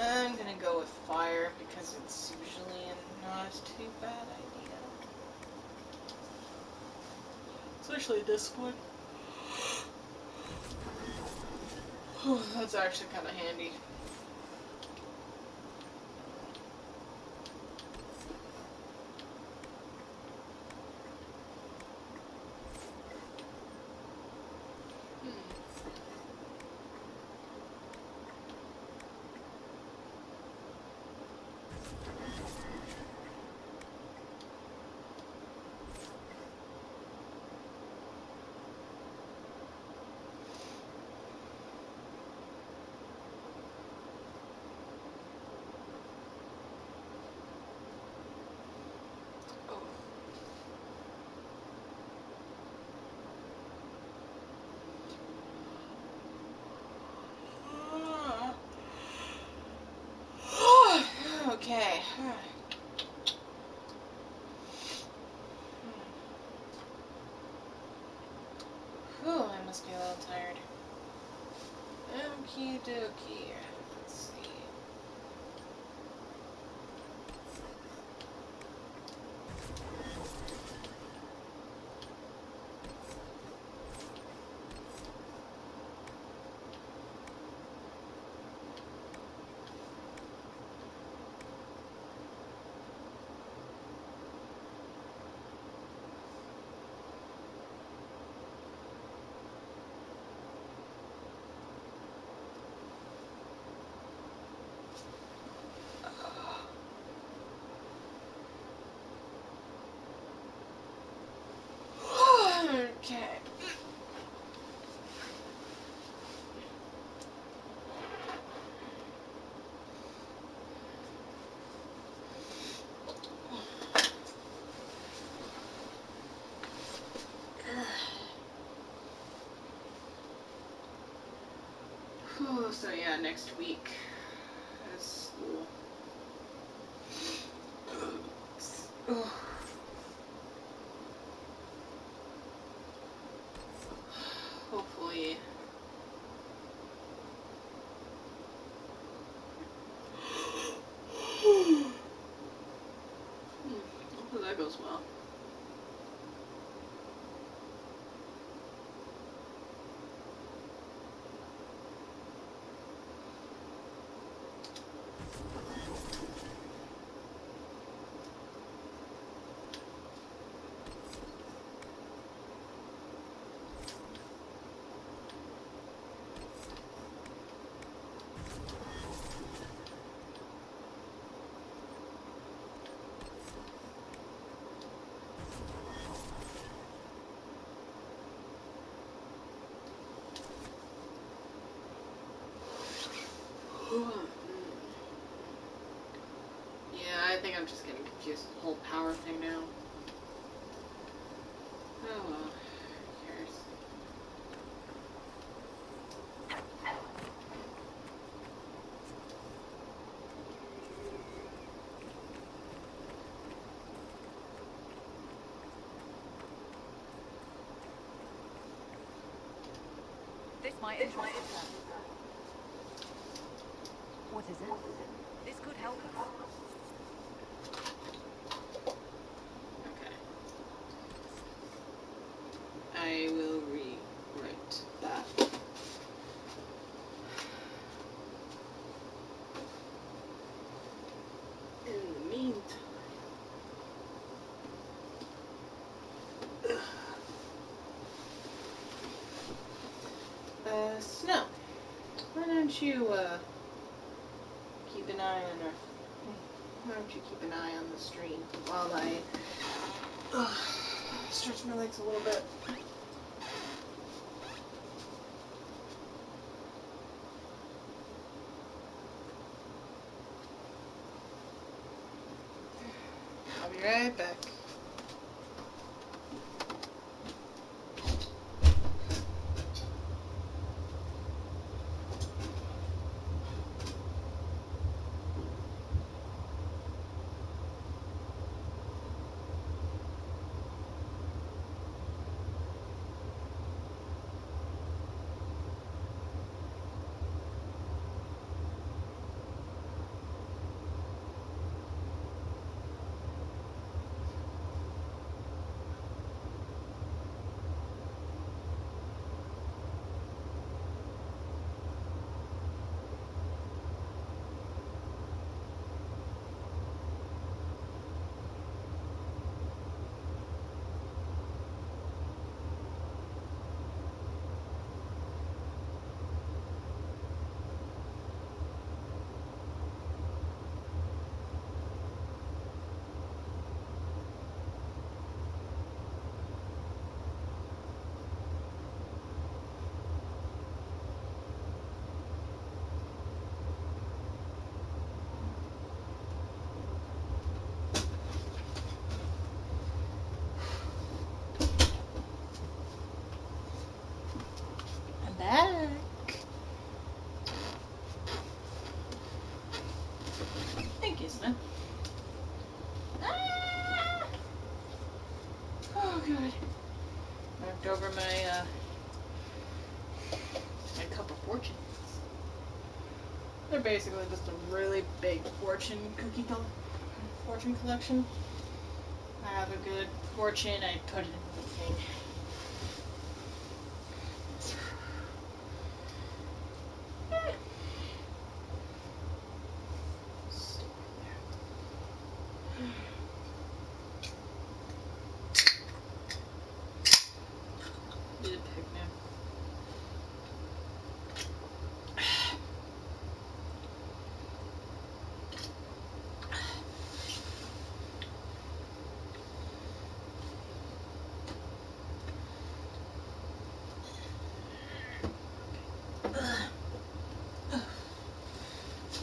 I'm gonna go with fire because it's usually not too bad idea. Especially this one. That's actually kind of handy. Okay. must be a little tired. Okie dokie. Let's see. Okay. Whew, so yeah, next week is school. Ugh. Hopefully. Hopefully that goes well. Yeah, I think I'm just getting confused with the whole power thing now. Oh well, who cares? This might interest us. What is it? This could help us. Okay. I will rewrite that. In the meantime. Snow, why don't you, keep an eye on her? Why don't you keep an eye on the stream while I, stretch my legs a little bit? I'll be right back. basically just a really big fortune collection. I have a good fortune, I put it in the thing. Need a pick now.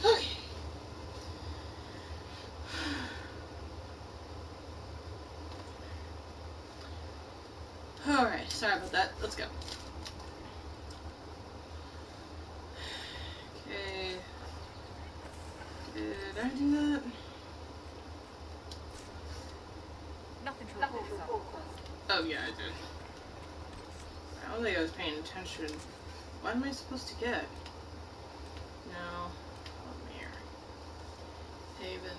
Okay. Alright, sorry about that. Let's go. Okay. Did I do that? Nothing to report, sir. Oh yeah, I did. I don't think I was paying attention. What am I supposed to get? No. Here. Haven.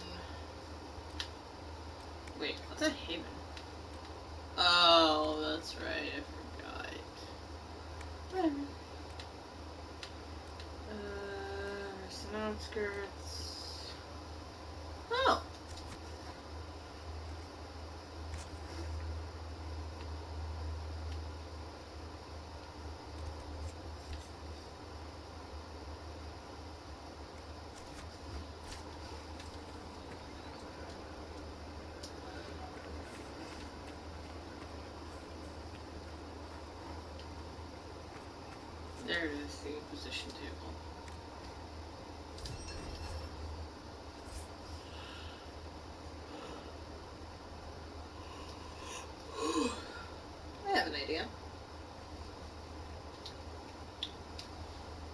Wait, what's a haven? Oh, that's right, I forgot. Whatever. Some outskirts. Oh! There it is, the position table. I have an idea.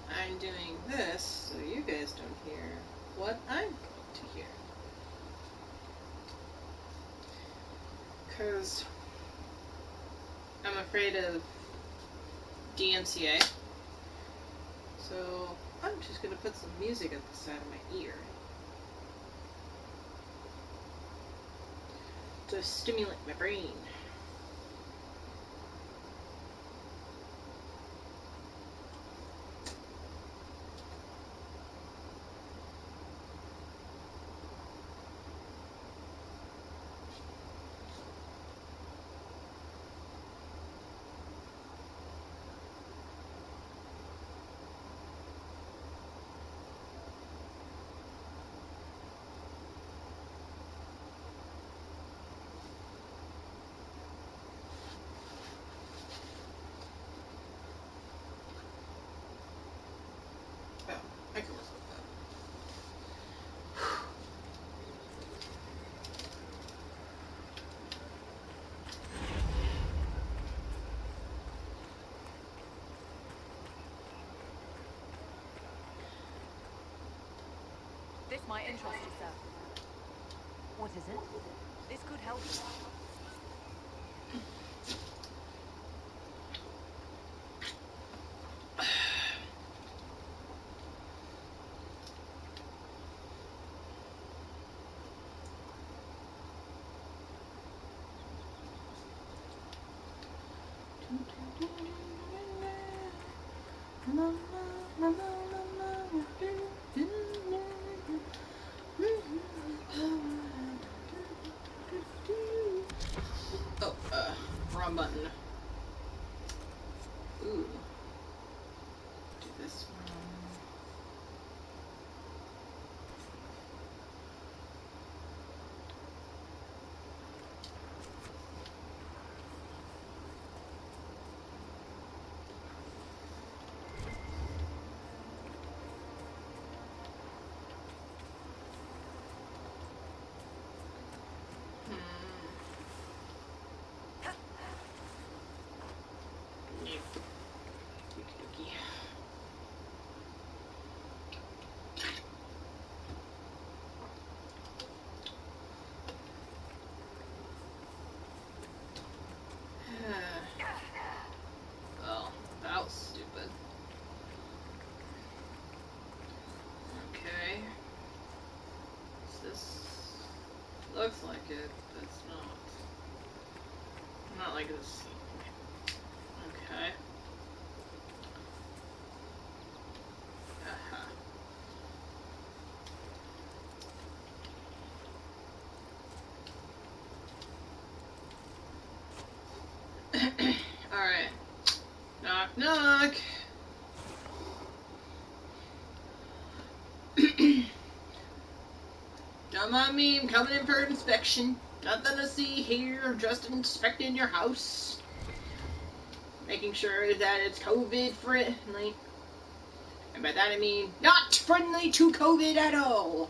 I'm doing this so you guys don't hear what I'm going to hear. Because I'm afraid of DMCA. So I'm just going to put some music at the side of my ear to stimulate my brain. Oh, I can work with This might interest you, sir. What is it? This could help us. Oh, wrong button. Ooh. Do this one. looks like it, but it's not. Not like this. Okay. Uh-huh. Alright. Knock, knock. Don't mind me, I'm coming in for an inspection. Nothing to see here, just inspecting your house. Making sure that it's COVID friendly. And by that I mean not friendly to COVID at all.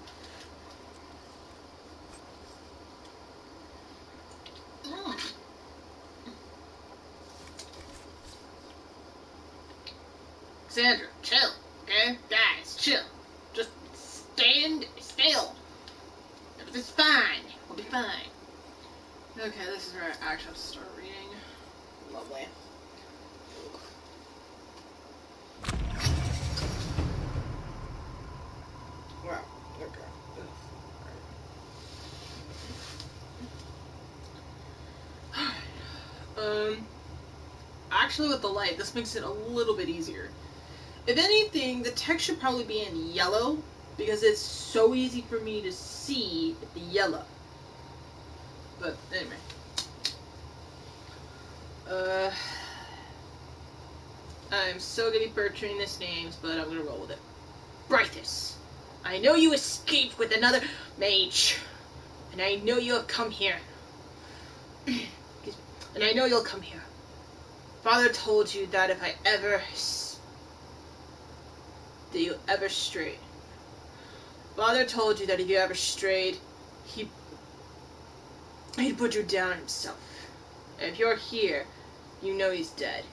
Sandra, chill, okay? Guys, chill. Just stand still. It's fine. We'll be fine. Okay, this is where I actually have to start reading. Lovely. Wow. Okay. Actually with the light, this makes it a little bit easier. If anything, the text should probably be in yellow, because it's so easy for me to see the yellow. But, anyway. I'm so gonna be butchering these names, but I'm gonna roll with it. Brythus, I know you escaped with another mage, and I know you have come here. And I know you'll come here. Father told you that if I ever... that you ever strayed. Father told you that if you ever strayed, he'd put you down himself. And if you're here, you know he's dead.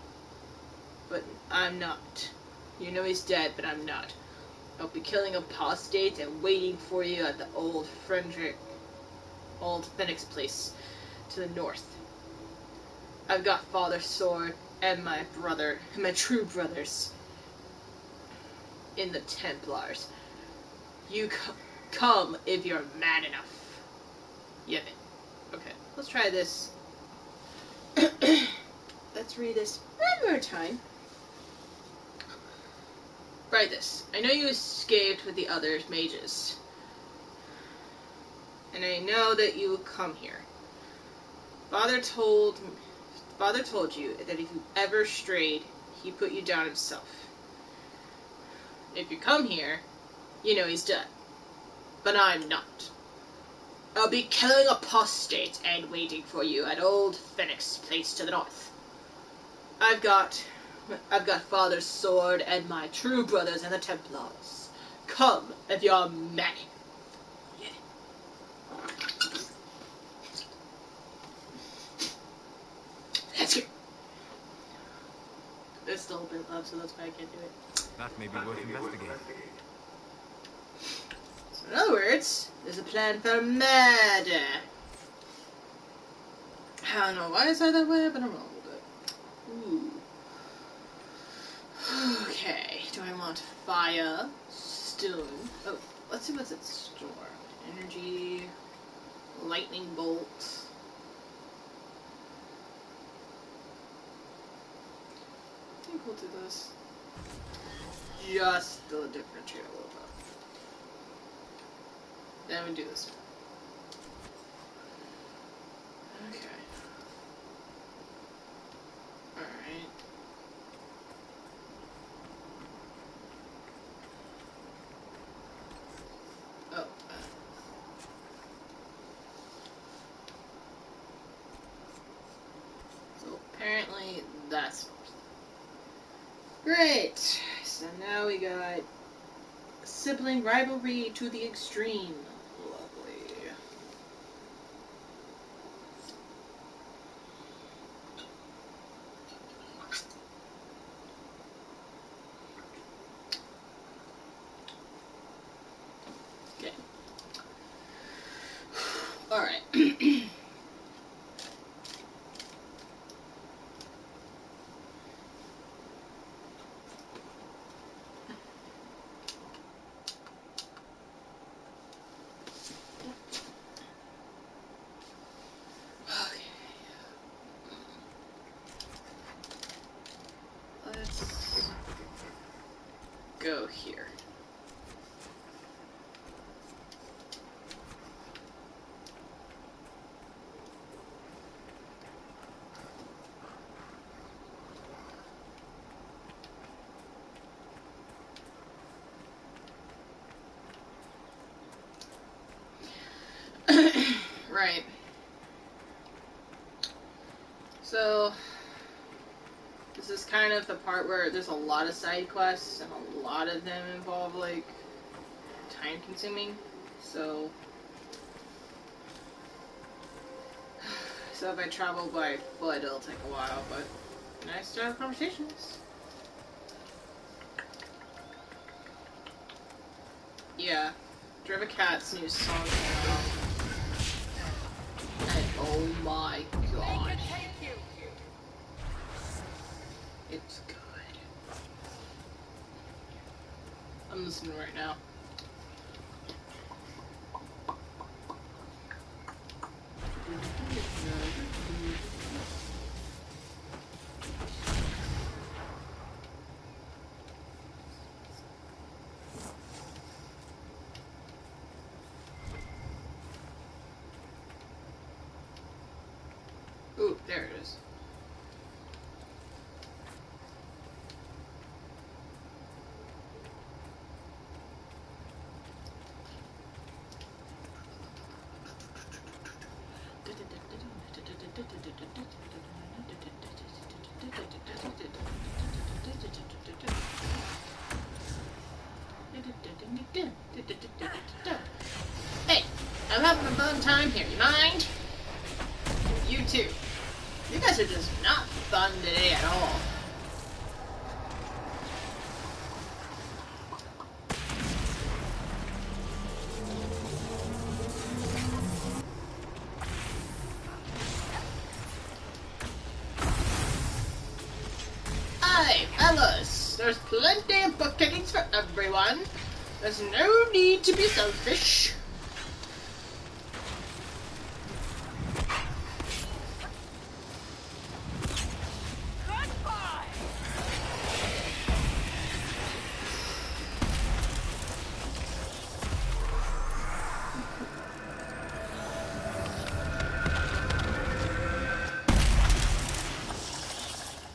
But I'm not. You know he's dead, but I'm not. I'll be killing apostates and waiting for you at the old Phoenix place to the north. I've got Father's sword and my true brothers in the Templars. You come if you're mad enough. Yevon. Okay, let's try this. Let's read this one more time. Write this. I know you escaped with the other mages. And I know that you come here. Father told you that if you ever strayed, he put you down himself. If you come here, you know he's dead. But I'm not. I'll be killing apostates and waiting for you at old Phoenix place to the north. I've got Father's sword and my true brothers and the Templars. Come if you're mad. Yeah. Let's go. It's still a bit low, so that's why I can't do it. That may be worth investigating. So in other words, there's a plan for murder. I don't know why I said that way, but I'm wrong with it. Ooh. Okay, do I want fire, stone? Oh, let's see what's in store. Energy, lightning bolt. I think we'll do this. Just to differentiate a little bit. Then we do this one. Okay. Alright. Oh. So apparently that's great. So now we got sibling rivalry to the extreme. Lovely. Okay. Alright. here. Right. So, this is kind of the part where there's a lot of side quests, and a lot of them involve, like, time consuming. So if I travel by foot, it'll take a while, but nice to have conversations. Yeah, Driva Cat's new song came out. And oh my god. It's good. I'm listening right now. Ooh, there it is. Hey, I'm having a fun time here. You mind? You too. You guys are just not fun today at all. Hey, fellas, there's plenty of butt kickings for everyone. There's no need to be selfish.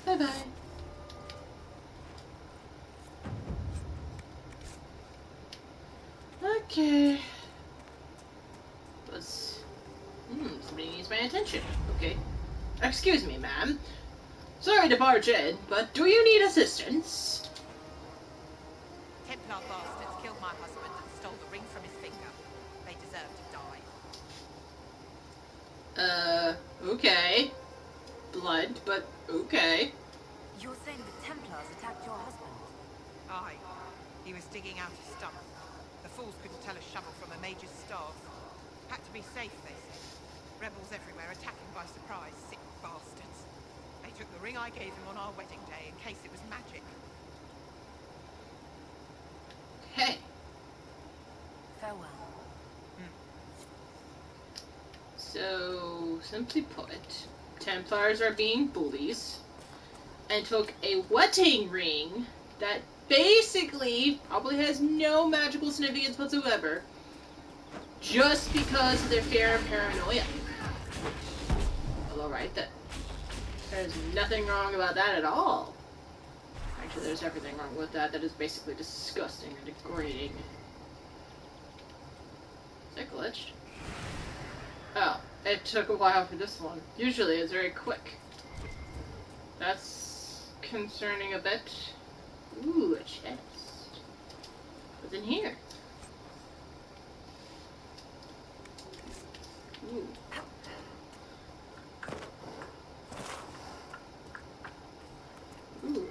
Bye-bye. Okay. Somebody needs my attention. Okay. Excuse me, ma'am. Sorry to barge in, but do you need assistance? Templar bastards killed my husband and stole the ring from his finger. They deserve to die. Okay. Blood, but okay. You're saying the Templars attacked your husband? Aye. He was digging out a stump. The fools couldn't tell a shovel from a major's staff. Had to be safe, they said. Rebels everywhere attacking by surprise, sick bastards. They took the ring I gave him on our wedding day in case it was magic. Hey. Farewell. So, simply put, Templars are being bullies and took a wedding ring that basically probably has no magical significance whatsoever just because of their fear and paranoia. Well, alright then. There's nothing wrong about that at all. Actually, there's everything wrong with that. That is basically disgusting and degrading. Is that glitched? Oh, it took a while for this one. Usually it's very quick. That's concerning a bit. Ooh, a chest. What's in here? Ooh. Ooh.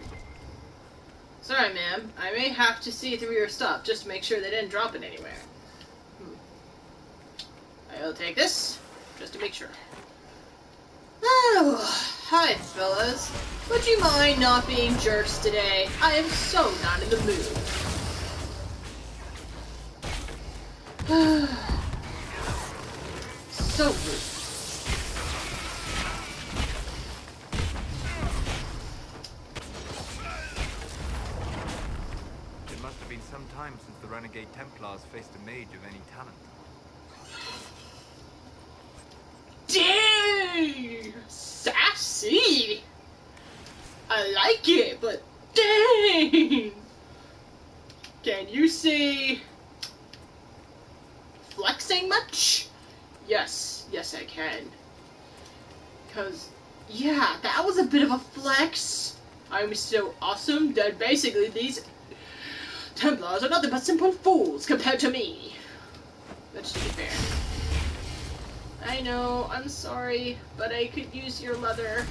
Sorry, ma'am. I may have to see through your stuff just to make sure they didn't drop it anywhere. I'll take this, just to make sure. Oh, hi, fellas. Would you mind not being jerks today? I am so not in the mood. So rude. It must have been Renegade Templars faced a mage of any talent. Dang! Sassy! I like it, but dang! Can you say flexing much? Yes, I can. Because, yeah, that was a bit of a flex. I'm so awesome that basically these Templars are nothing but simple fools compared to me. Let's be fair. I know, I'm sorry, but I could use your leather.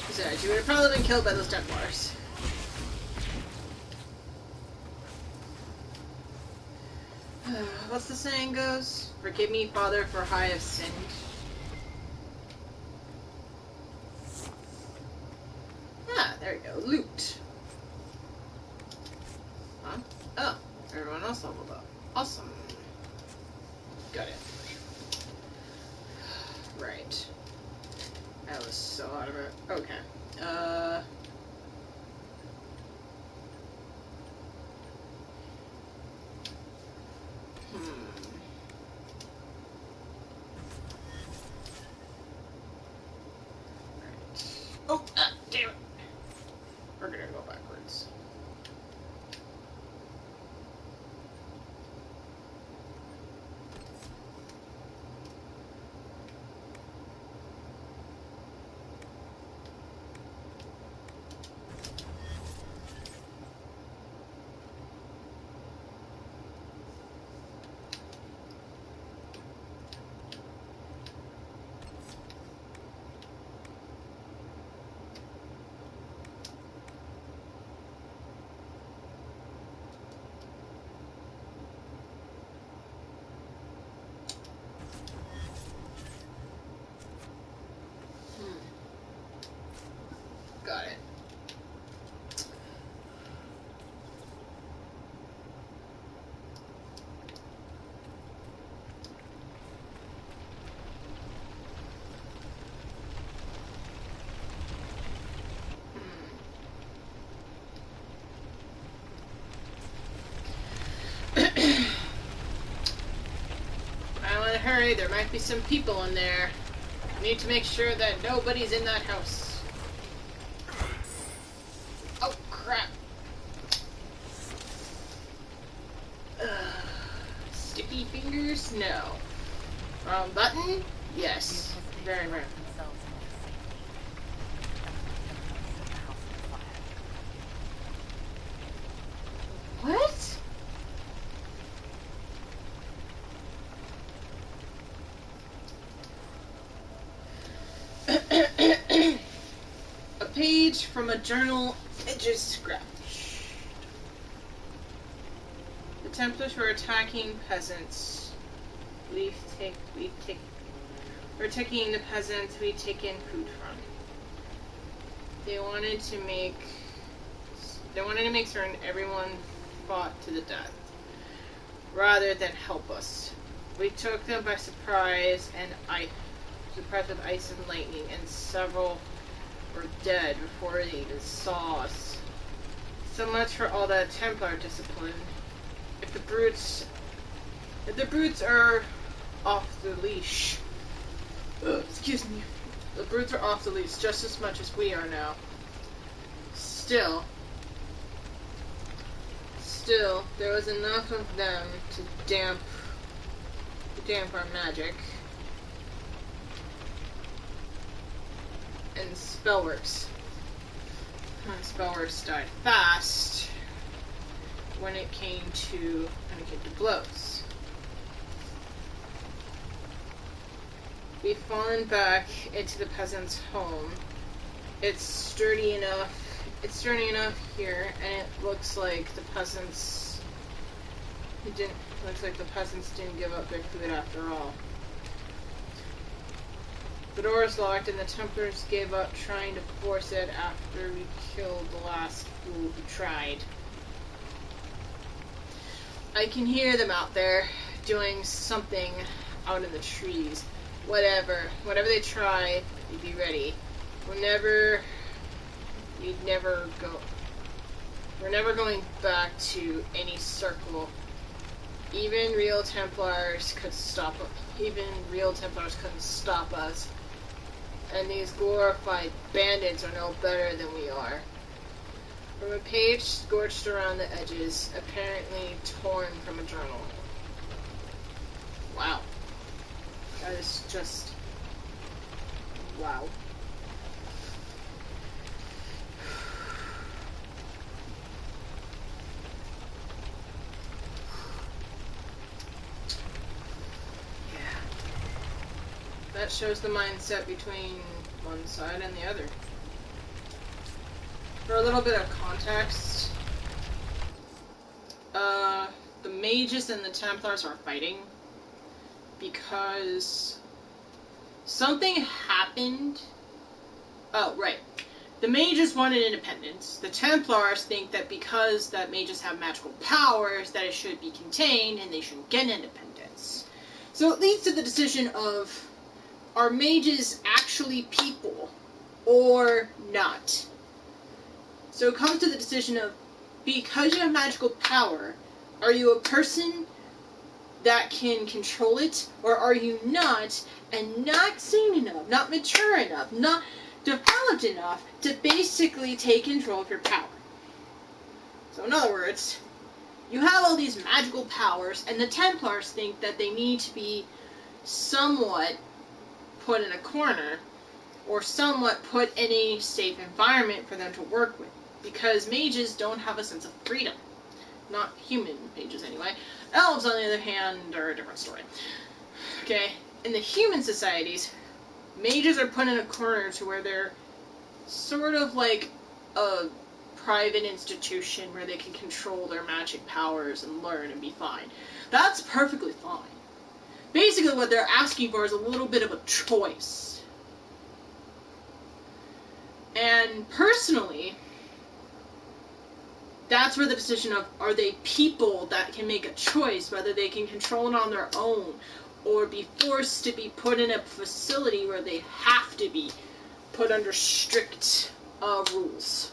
Besides, you would have probably been killed by those Templars. What's the saying goes? Forgive me, Father, for I have sinned. Ah, there we go. Loot. Huh? Oh, everyone else leveled up. Awesome. Got it. Right. I was so out of it. Okay. Oh, damn it. We're gonna go backwards. Got it. I want to hurry. There might be some people in there. I need to make sure that nobody's in that house. Oh, crap. Sticky fingers? No. Wrong button? Yes. Very rare. What? A page from a journal, edges scratched. The Templars were attacking peasants. We're attacking the peasants we've taken food from. They wanted to make certain everyone fought to the death, rather than help us. We took them by surprise with ice and lightning, and several were dead before they even saw us. So much for all that Templar discipline. If the brutes are off the leash, excuse me, the brutes are off the leash just as much as we are now. Still, there was enough of them to damp our magic. And Spellworks. Spellworks died fast when it came to blows. We've fallen back into the peasant's home. It's sturdy enough here, and it looks like the peasants didn't give up their food after all. The door is locked, and the Templars gave up trying to force it after we killed the last fool who tried. I can hear them out there doing something out in the trees. Whatever they try, you'd be ready. You'd never We're never going back to any circle. Even real Templars could stop us. Even real Templars couldn't stop us. And these glorified bandits are no better than we are. From a page scorched around the edges, apparently torn from a journal. Wow. That is just... wow. That shows the mindset between one side and the other. For a little bit of context, the mages and the Templars are fighting because something happened. Oh, right. The mages wanted independence. The Templars think that because that mages have magical powers, that it should be contained and they shouldn't get independence. So it leads to the decision of, are mages actually people or not? So it comes to the decision of, because you have magical power, are you a person that can control it, or are you not, and not sane enough, not mature enough, not developed enough to basically take control of your power? So in other words, you have all these magical powers, and the Templars think that they need to be somewhat put in a corner, or somewhat put in a safe environment for them to work with, because mages don't have a sense of freedom. Not human mages, anyway. Elves, on the other hand, are a different story. Okay, in the human societies, mages are put in a corner to where they're sort of like a private institution where they can control their magic powers and learn and be fine. That's perfectly fine. Basically what they're asking for is a little bit of a choice. And personally, that's where the decision of, are they people that can make a choice, whether they can control it on their own, or be forced to be put in a facility where they have to be put under strict rules.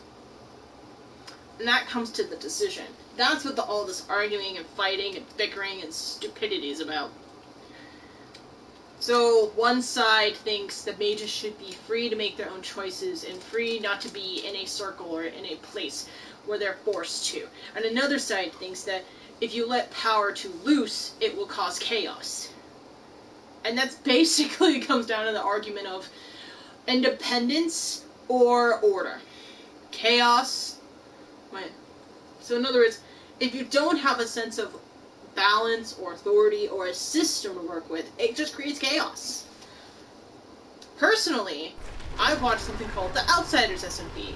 And that comes to the decision. That's what all this arguing and fighting and bickering and stupidity is about. So one side thinks that mages should be free to make their own choices and free not to be in a circle or in a place where they're forced to. And another side thinks that if you let power too loose, it will cause chaos. And that's basically comes down to the argument of independence or order. Chaos. So in other words, if you don't have a sense of balance or authority or a system to work with, it just creates chaos. Personally, I've watched something called The Outsiders SMP.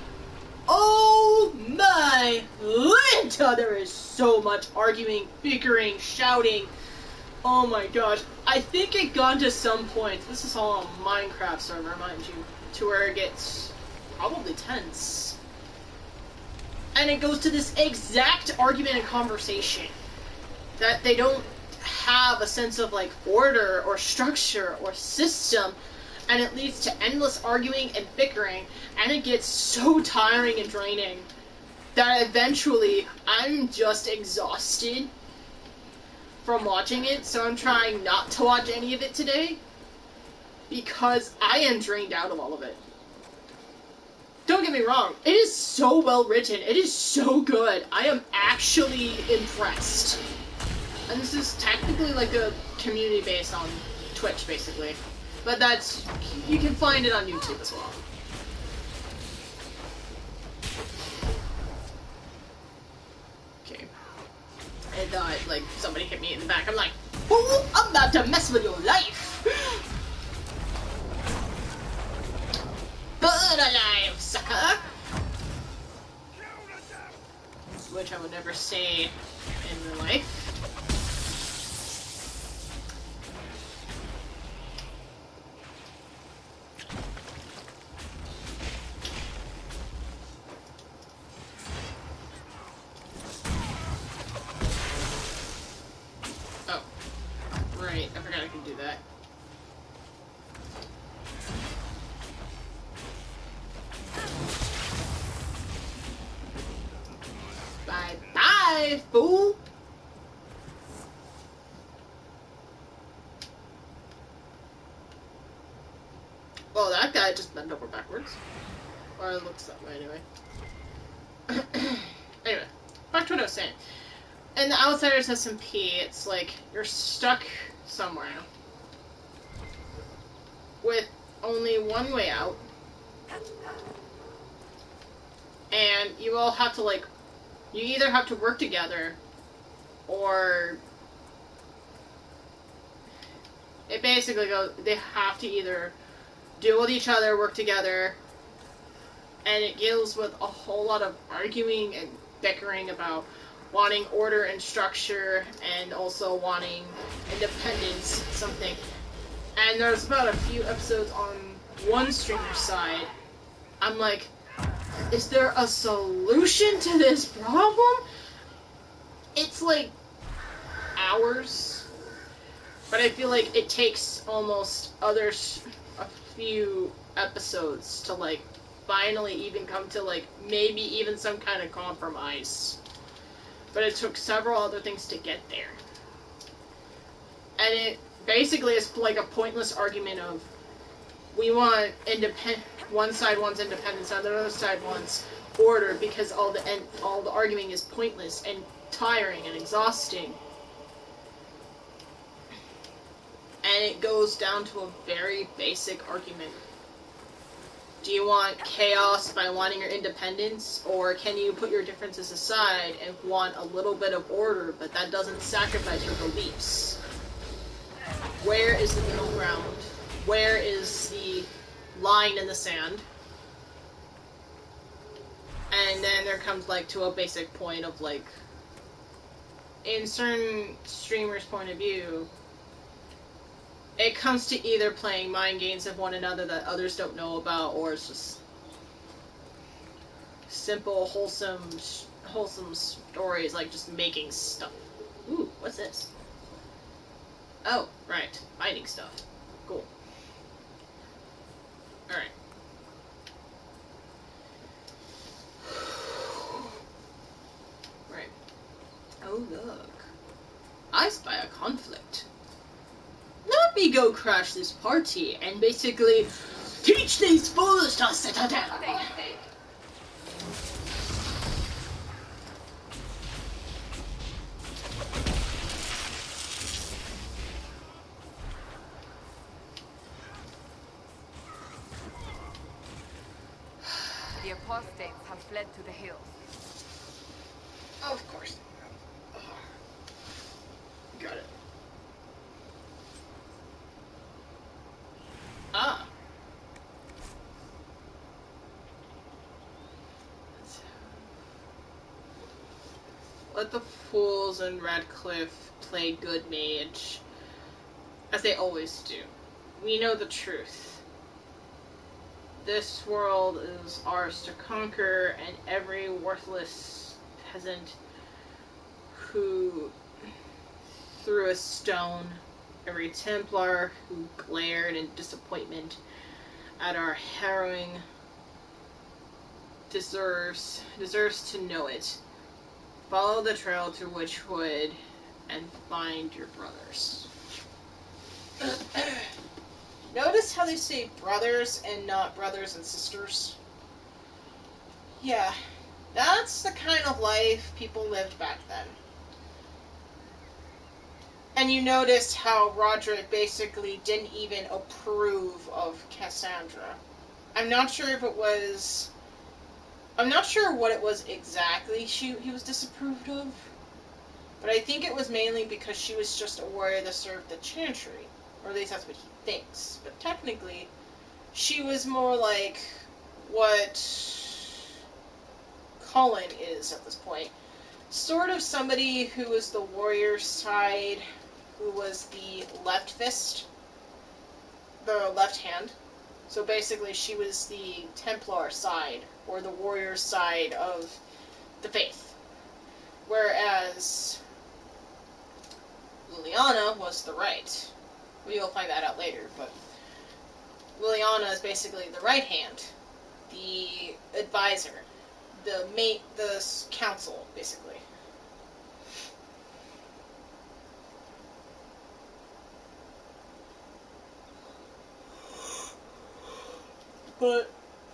Oh my Linda! There is so much arguing, bickering, shouting. Oh my gosh. I think it got to some point, this is all on Minecraft server, mind you, to where it gets probably tense. And it goes to this exact argument and conversation. That they don't have a sense of like order or structure or system, and it leads to endless arguing and bickering, and it gets so tiring and draining that eventually I'm just exhausted from watching it, so I'm trying not to watch any of it today because I am drained out of all of it. Don't get me wrong, it is so well written, it is so good, I am actually impressed. And this is technically like a community based on Twitch, basically. But that's, you can find it on YouTube as well. Okay. I thought, like, somebody hit me in the back. I'm like, oh, I'm about to mess with your life! Burn alive, sucker! Which I would never say in real life. Right, I forgot I could do that. life, fool! Well, that guy just bent over backwards. Or it looks that way, anyway. Anyway, back to what I was saying. In the Outsiders SMP, it's like you're stuck somewhere with only one way out. And you all have to, like, you either have to work together, or it basically goes, they have to either deal with each other, work together, and it deals with a whole lot of arguing and bickering about wanting order and structure, and also wanting independence, something. And there's about a few episodes on one streamer's side. I'm like, is there a solution to this problem? It's like hours, but I feel like it takes almost a few episodes to like finally even come to like maybe even some kind of compromise. But it took several other things to get there. And it basically is like a pointless argument of, we want one side wants independence, and the other side wants order, because all the arguing is pointless and tiring and exhausting. And it goes down to a very basic argument. Do you want chaos by wanting your independence, or can you put your differences aside and want a little bit of order, but that doesn't sacrifice your beliefs? Where is the middle ground? Where is the line in the sand? And then there comes like to a basic point of like, in certain streamers' point of view, it comes to either playing mind games of one another that others don't know about, or it's just simple, wholesome stories, like just making stuff. Ooh, what's this? Oh, right. Fighting stuff. Cool. Alright. Right. Oh, look. I spy a conflict. Let me go crash this party and basically teach these fools to settle down. The apostates have fled to the hills. Of course. Got it. Ah. Let the fools in Radcliffe play good mage, as they always do. We know the truth. This world is ours to conquer, and every worthless peasant who threw a stone, every Templar who glared in disappointment at our harrowing deserves to know it. Follow the trail to Witchwood and find your brothers. Notice how they say brothers and not brothers and sisters? Yeah, that's the kind of life people lived back then. And you notice how Roderick basically didn't even approve of Cassandra. I'm not sure what it was exactly he was disapproved of, but I think it was mainly because she was just a warrior that served the Chantry, or at least that's what he thinks. But technically, she was more like what Cullen is at this point. Sort of somebody who was the warrior side, who was the left fist, the left hand. So basically she was the Templar side, or the warrior side of the faith. Whereas Liliana was the right. We will find that out later, but Liliana is basically the right hand, the advisor, the council, basically. but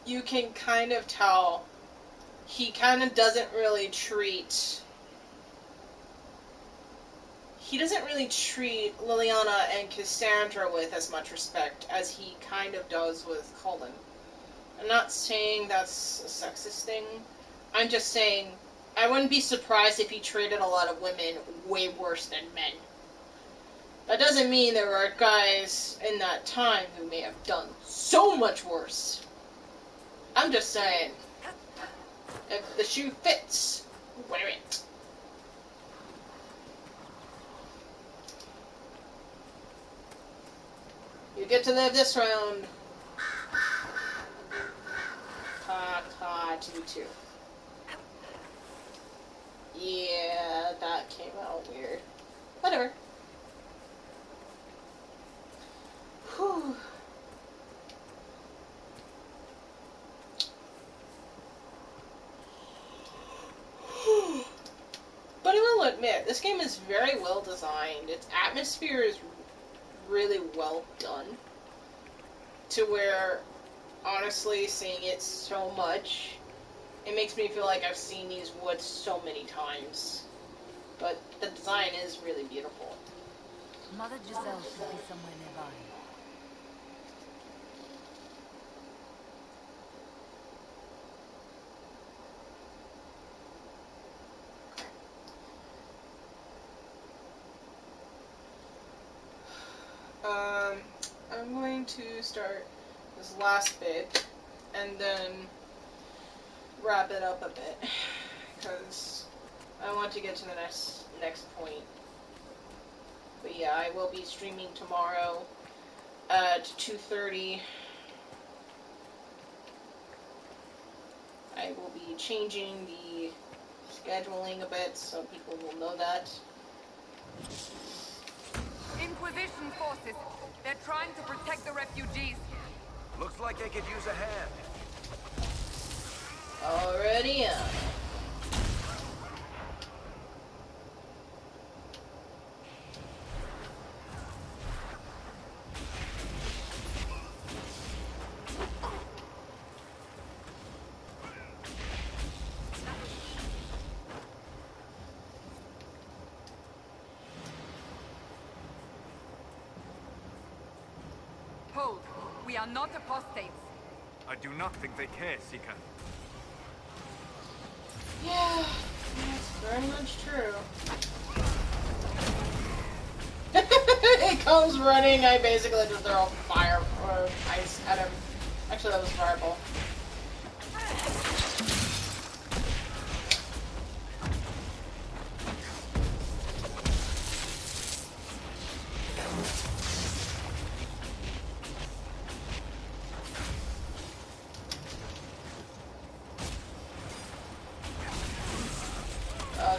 you can kind of tell he kind of doesn't really treat Liliana and Cassandra with as much respect as he kind of does with Cullen. I'm not saying that's a sexist thing. I'm just saying I wouldn't be surprised if he treated a lot of women way worse than men. That doesn't mean there were guys in that time who may have done so much worse. I'm just saying, if the shoe fits, wear it. You get to live this round. Ka-ka-2-2. Yeah, that came out weird. Whatever. Whew. But I will admit, this game is very well designed. Its atmosphere is really well done. To where, honestly, seeing it so much, it makes me feel like I've seen these woods so many times. But the design is really beautiful. Mother Giselle should be somewhere nearby. I'm going to start this last bit and then wrap it up a bit because I want to get to the next point. But yeah, I will be streaming tomorrow at 2:30. I will be changing the scheduling a bit so people will know that. Inquisition forces. They're trying to protect the refugees. Looks like they could use a hand. Already on. Hold. We are not apostates. I do not think they care, Seeker. Yeah, that's very much true. He comes running, I basically just throw fire or ice at him. Actually, that was fireball.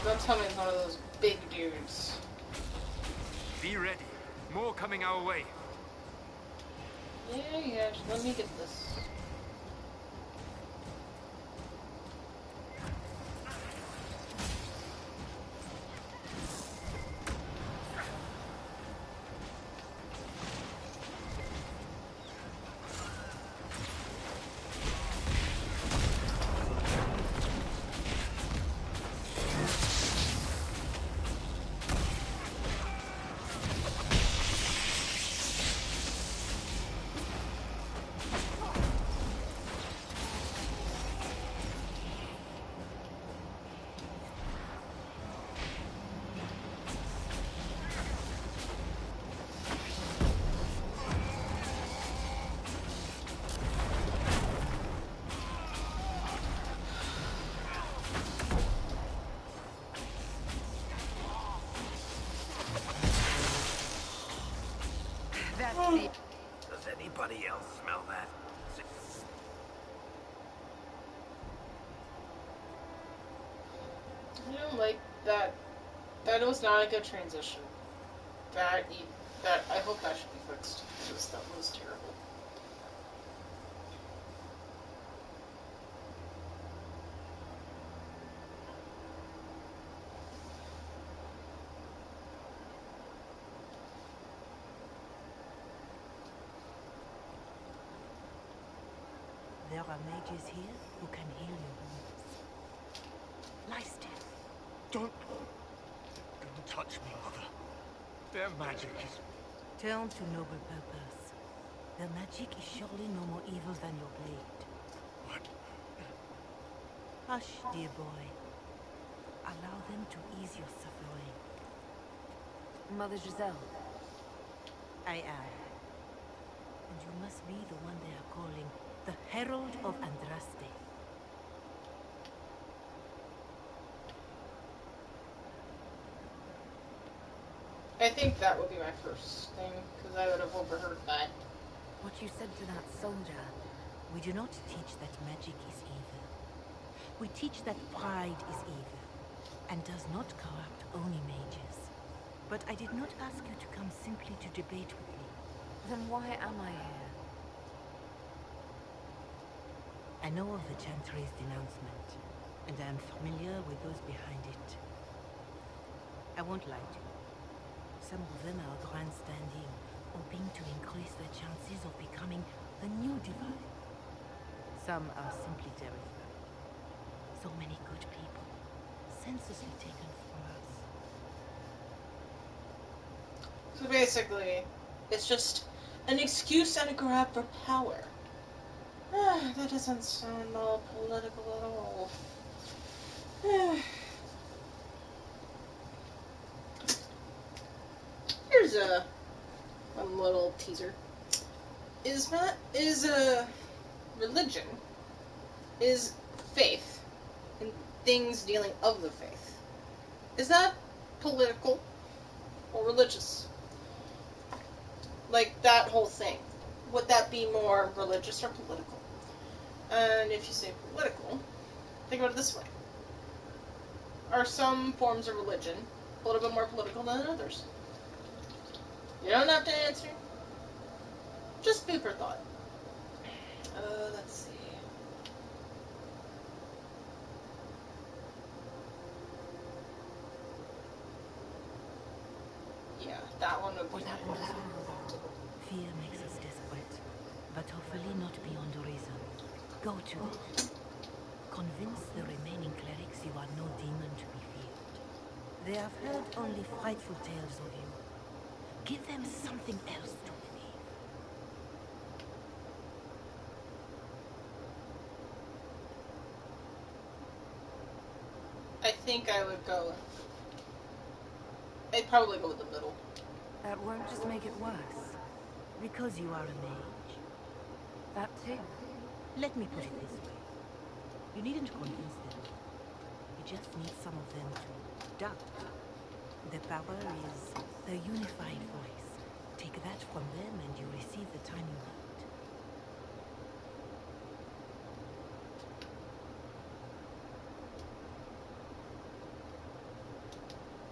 Don't tell me it's one of those big dudes. Be ready. More coming our way. Yeah, let me get this. Does anybody else smell that? I don't like that. That was not a good transition. That I hope that should be fixed because that was terrible. there are mages here who can heal your wounds. Lie still. Don't touch me, Mother. Their magic is... Turn to noble purpose. Their magic is surely no more evil than your blade. What? Hush, dear boy. Allow them to ease your suffering. Mother Giselle. I am. And you must be the one they are calling the Herald of Andraste. I think that would be my first thing, because I would have overheard that. What you said to that soldier. We do not teach that magic is evil. We teach that pride is evil, and does not corrupt only mages. But I did not ask you to come simply to debate with me. Then why am I here? I know of the Chantry's denouncement, and I am familiar with those behind it. I won't lie to you. Some of them are grandstanding, hoping to increase their chances of becoming the new divine. Some are simply terrified. So many good people, senselessly taken from us. So basically, it's just an excuse and a grab for power. That doesn't sound all political at all. Here's one little teaser. Is religion is faith and things dealing of the faith. Is that political or religious? Like that whole thing. Would that be more religious or political? And if you say political, think about it this way. Are some forms of religion a little bit more political than others? You don't have to answer. Just food for thought. Let's see. Yeah, that one would be nice. Fear makes us desperate, but hopefully not beyond reason. Go to it. Convince the remaining clerics you are no demon to be feared. They have heard only frightful tales of you. Give them something else to believe. I think I would go... I'd probably go with the middle. That won't just make it worse. Because you are a mage. That too. Let me put it this way. You needn't convince them. You just need some of them to doubt. The power is the unified voice. Take that from them and you receive the time you need.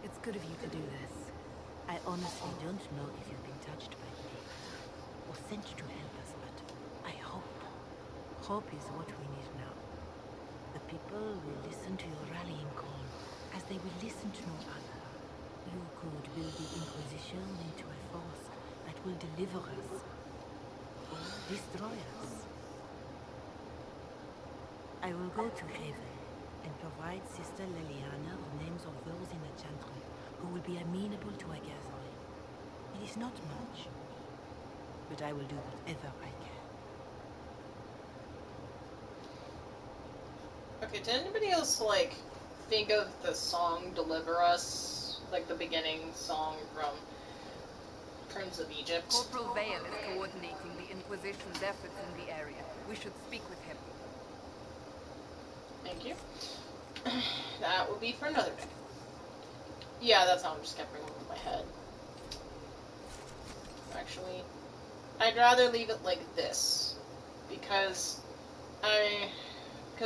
It's good of you to do this. I honestly don't know if you've been touched by fate or sent to help us, but I hope. Hope is what we need now. The people will listen to your rallying call as they will listen to no other. You could build the Inquisition into a force that will deliver us or destroy us. I will go to Haven and provide Sister Leliana the names of those in the Chantry who will be amenable to a gathering. It is not much, but I will do whatever I can. Okay, did anybody else, like, think of the song Deliver Us? Like the beginning song from Prince of Egypt? Corporal Vale is coordinating the Inquisition's efforts in the area. We should speak with him. Thank you. That will be for another day. Yeah, that song just kept ringing in my head. Actually, I'd rather leave it like this. Because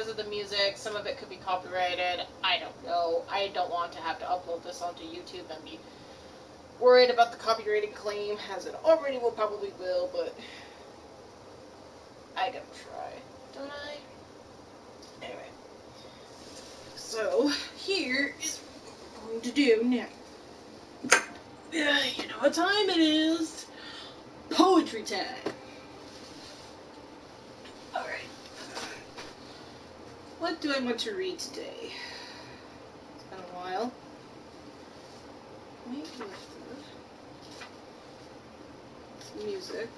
of the music, some of it could be copyrighted. I don't know. I don't want to have to upload this onto YouTube and be worried about the copyrighted claim, as it already probably will, but I gotta try, don't I? Anyway. So, here is what we're going to do now. You know what time it is? Poetry time. Alright. What do I want to read today? It's been a while. Maybe it's music.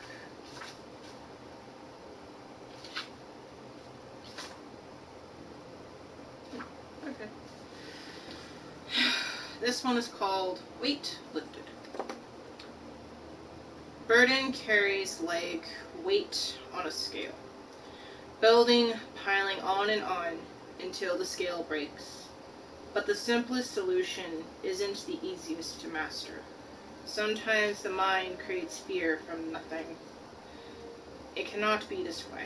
Okay. This one is called Weight Lifted. Burden carries like weight on a scale, building, piling on and on until the scale breaks. But the simplest solution isn't the easiest to master. Sometimes the mind creates fear from nothing. It cannot be this way.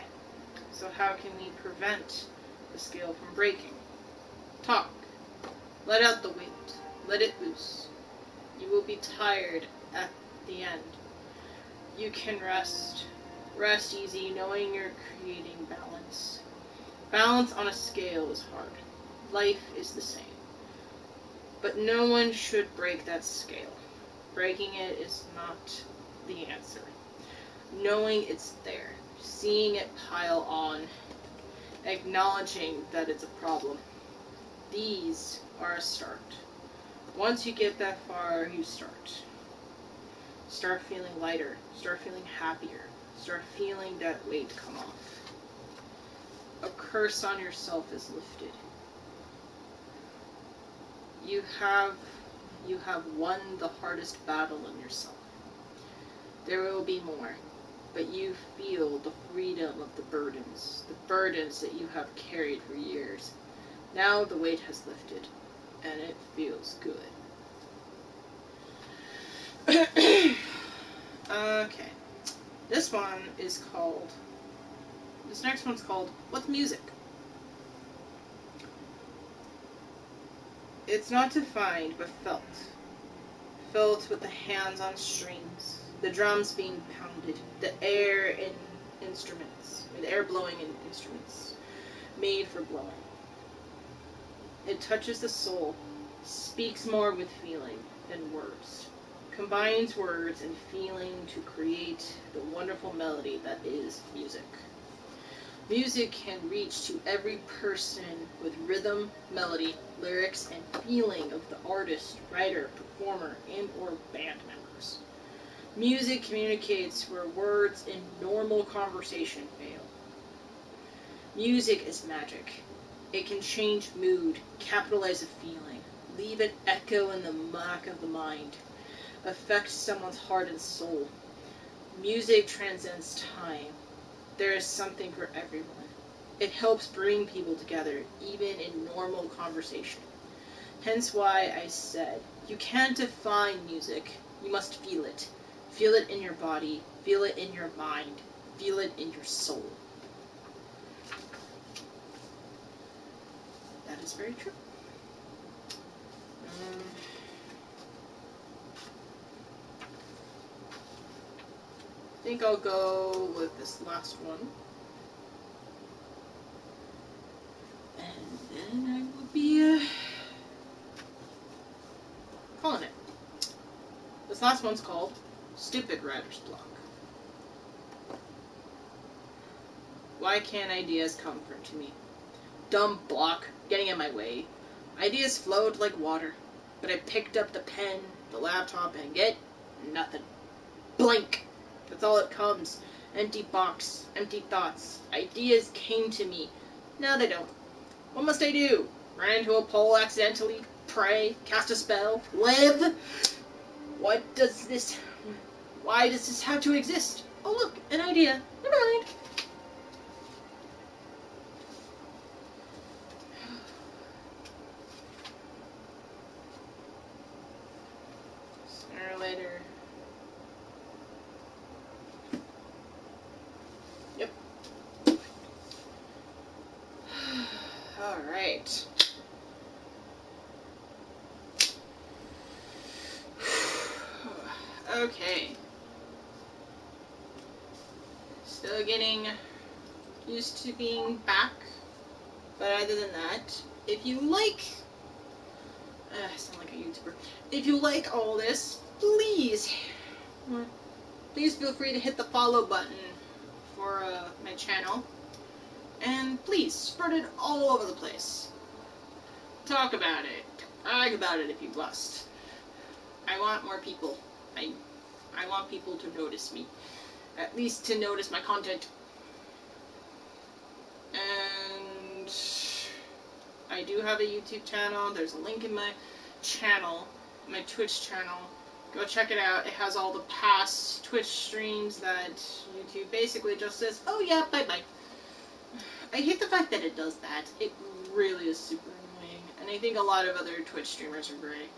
So how can we prevent the scale from breaking? Talk. Let out the weight. Let it loose. You will be tired at the end. You can rest. Rest easy, knowing you're creating balance. Balance on a scale is hard. Life is the same. But no one should break that scale. Breaking it is not the answer. Knowing it's there, seeing it pile on, acknowledging that it's a problem. These are a start. Once you get that far, you start. Start feeling lighter. Start feeling happier. Start feeling that weight come off. A curse on yourself is lifted. You have won the hardest battle in yourself. There will be more, but you feel the freedom of the burdens that you have carried for years. Now the weight has lifted, and it feels good. Okay. This next one's called What's Music? It's not defined, but felt. Felt with the hands on strings, the drums being pounded, the air blowing in instruments, made for blowing. It touches the soul, speaks more with feeling than words, combines words and feeling to create the wonderful melody that is music. Music can reach to every person with rhythm, melody, lyrics, and feeling of the artist, writer, performer, and or band members. Music communicates where words in normal conversation fail. Music is magic. It can change mood, capitalize a feeling, leave an echo in the muck of the mind, affect someone's heart and soul. Music transcends time. There is something for everyone. It helps bring people together, even in normal conversation. Hence why I said, you can't define music, you must feel it. Feel it in your body, feel it in your mind, feel it in your soul. That is very true. I think I'll go with this last one. And then I will be calling it. This last one's called Stupid Writer's Block. Why can't ideas come to me? Dumb block, getting in my way. Ideas flowed like water, but I picked up the pen, the laptop, and get nothing. Blank. That's all it comes. Empty box, empty thoughts. Ideas came to me. Now they don't. What must I do? Run into a pole accidentally? Pray? Cast a spell? Live? Why does this have to exist? Oh look, an idea. Never mind. Sooner or later. Yep. Alright. Okay. Still getting used to being back. But other than that, if you like... I sound like a YouTuber. If you like all this, please feel free to hit the follow button for my channel. And please, spread it all over the place. Talk about it. Brag about it if you must. I want more people. I want people to notice me. At least to notice my content. And I do have a YouTube channel. There's a link in my channel, my Twitch channel. Go check it out. It has all the past Twitch streams that YouTube basically just says, oh yeah, bye-bye. I hate the fact that it does that. It really is super annoying. And I think a lot of other Twitch streamers agree.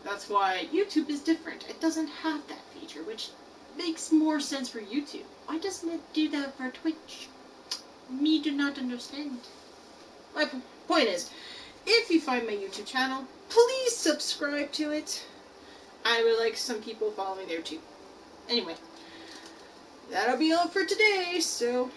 That's why YouTube is different. It doesn't have that feature, which makes more sense for YouTube. Why doesn't it do that for Twitch? Me do not understand. My point is, if you find my YouTube channel, please subscribe to it. I would like some people follow me there too. Anyway, that'll be all for today, so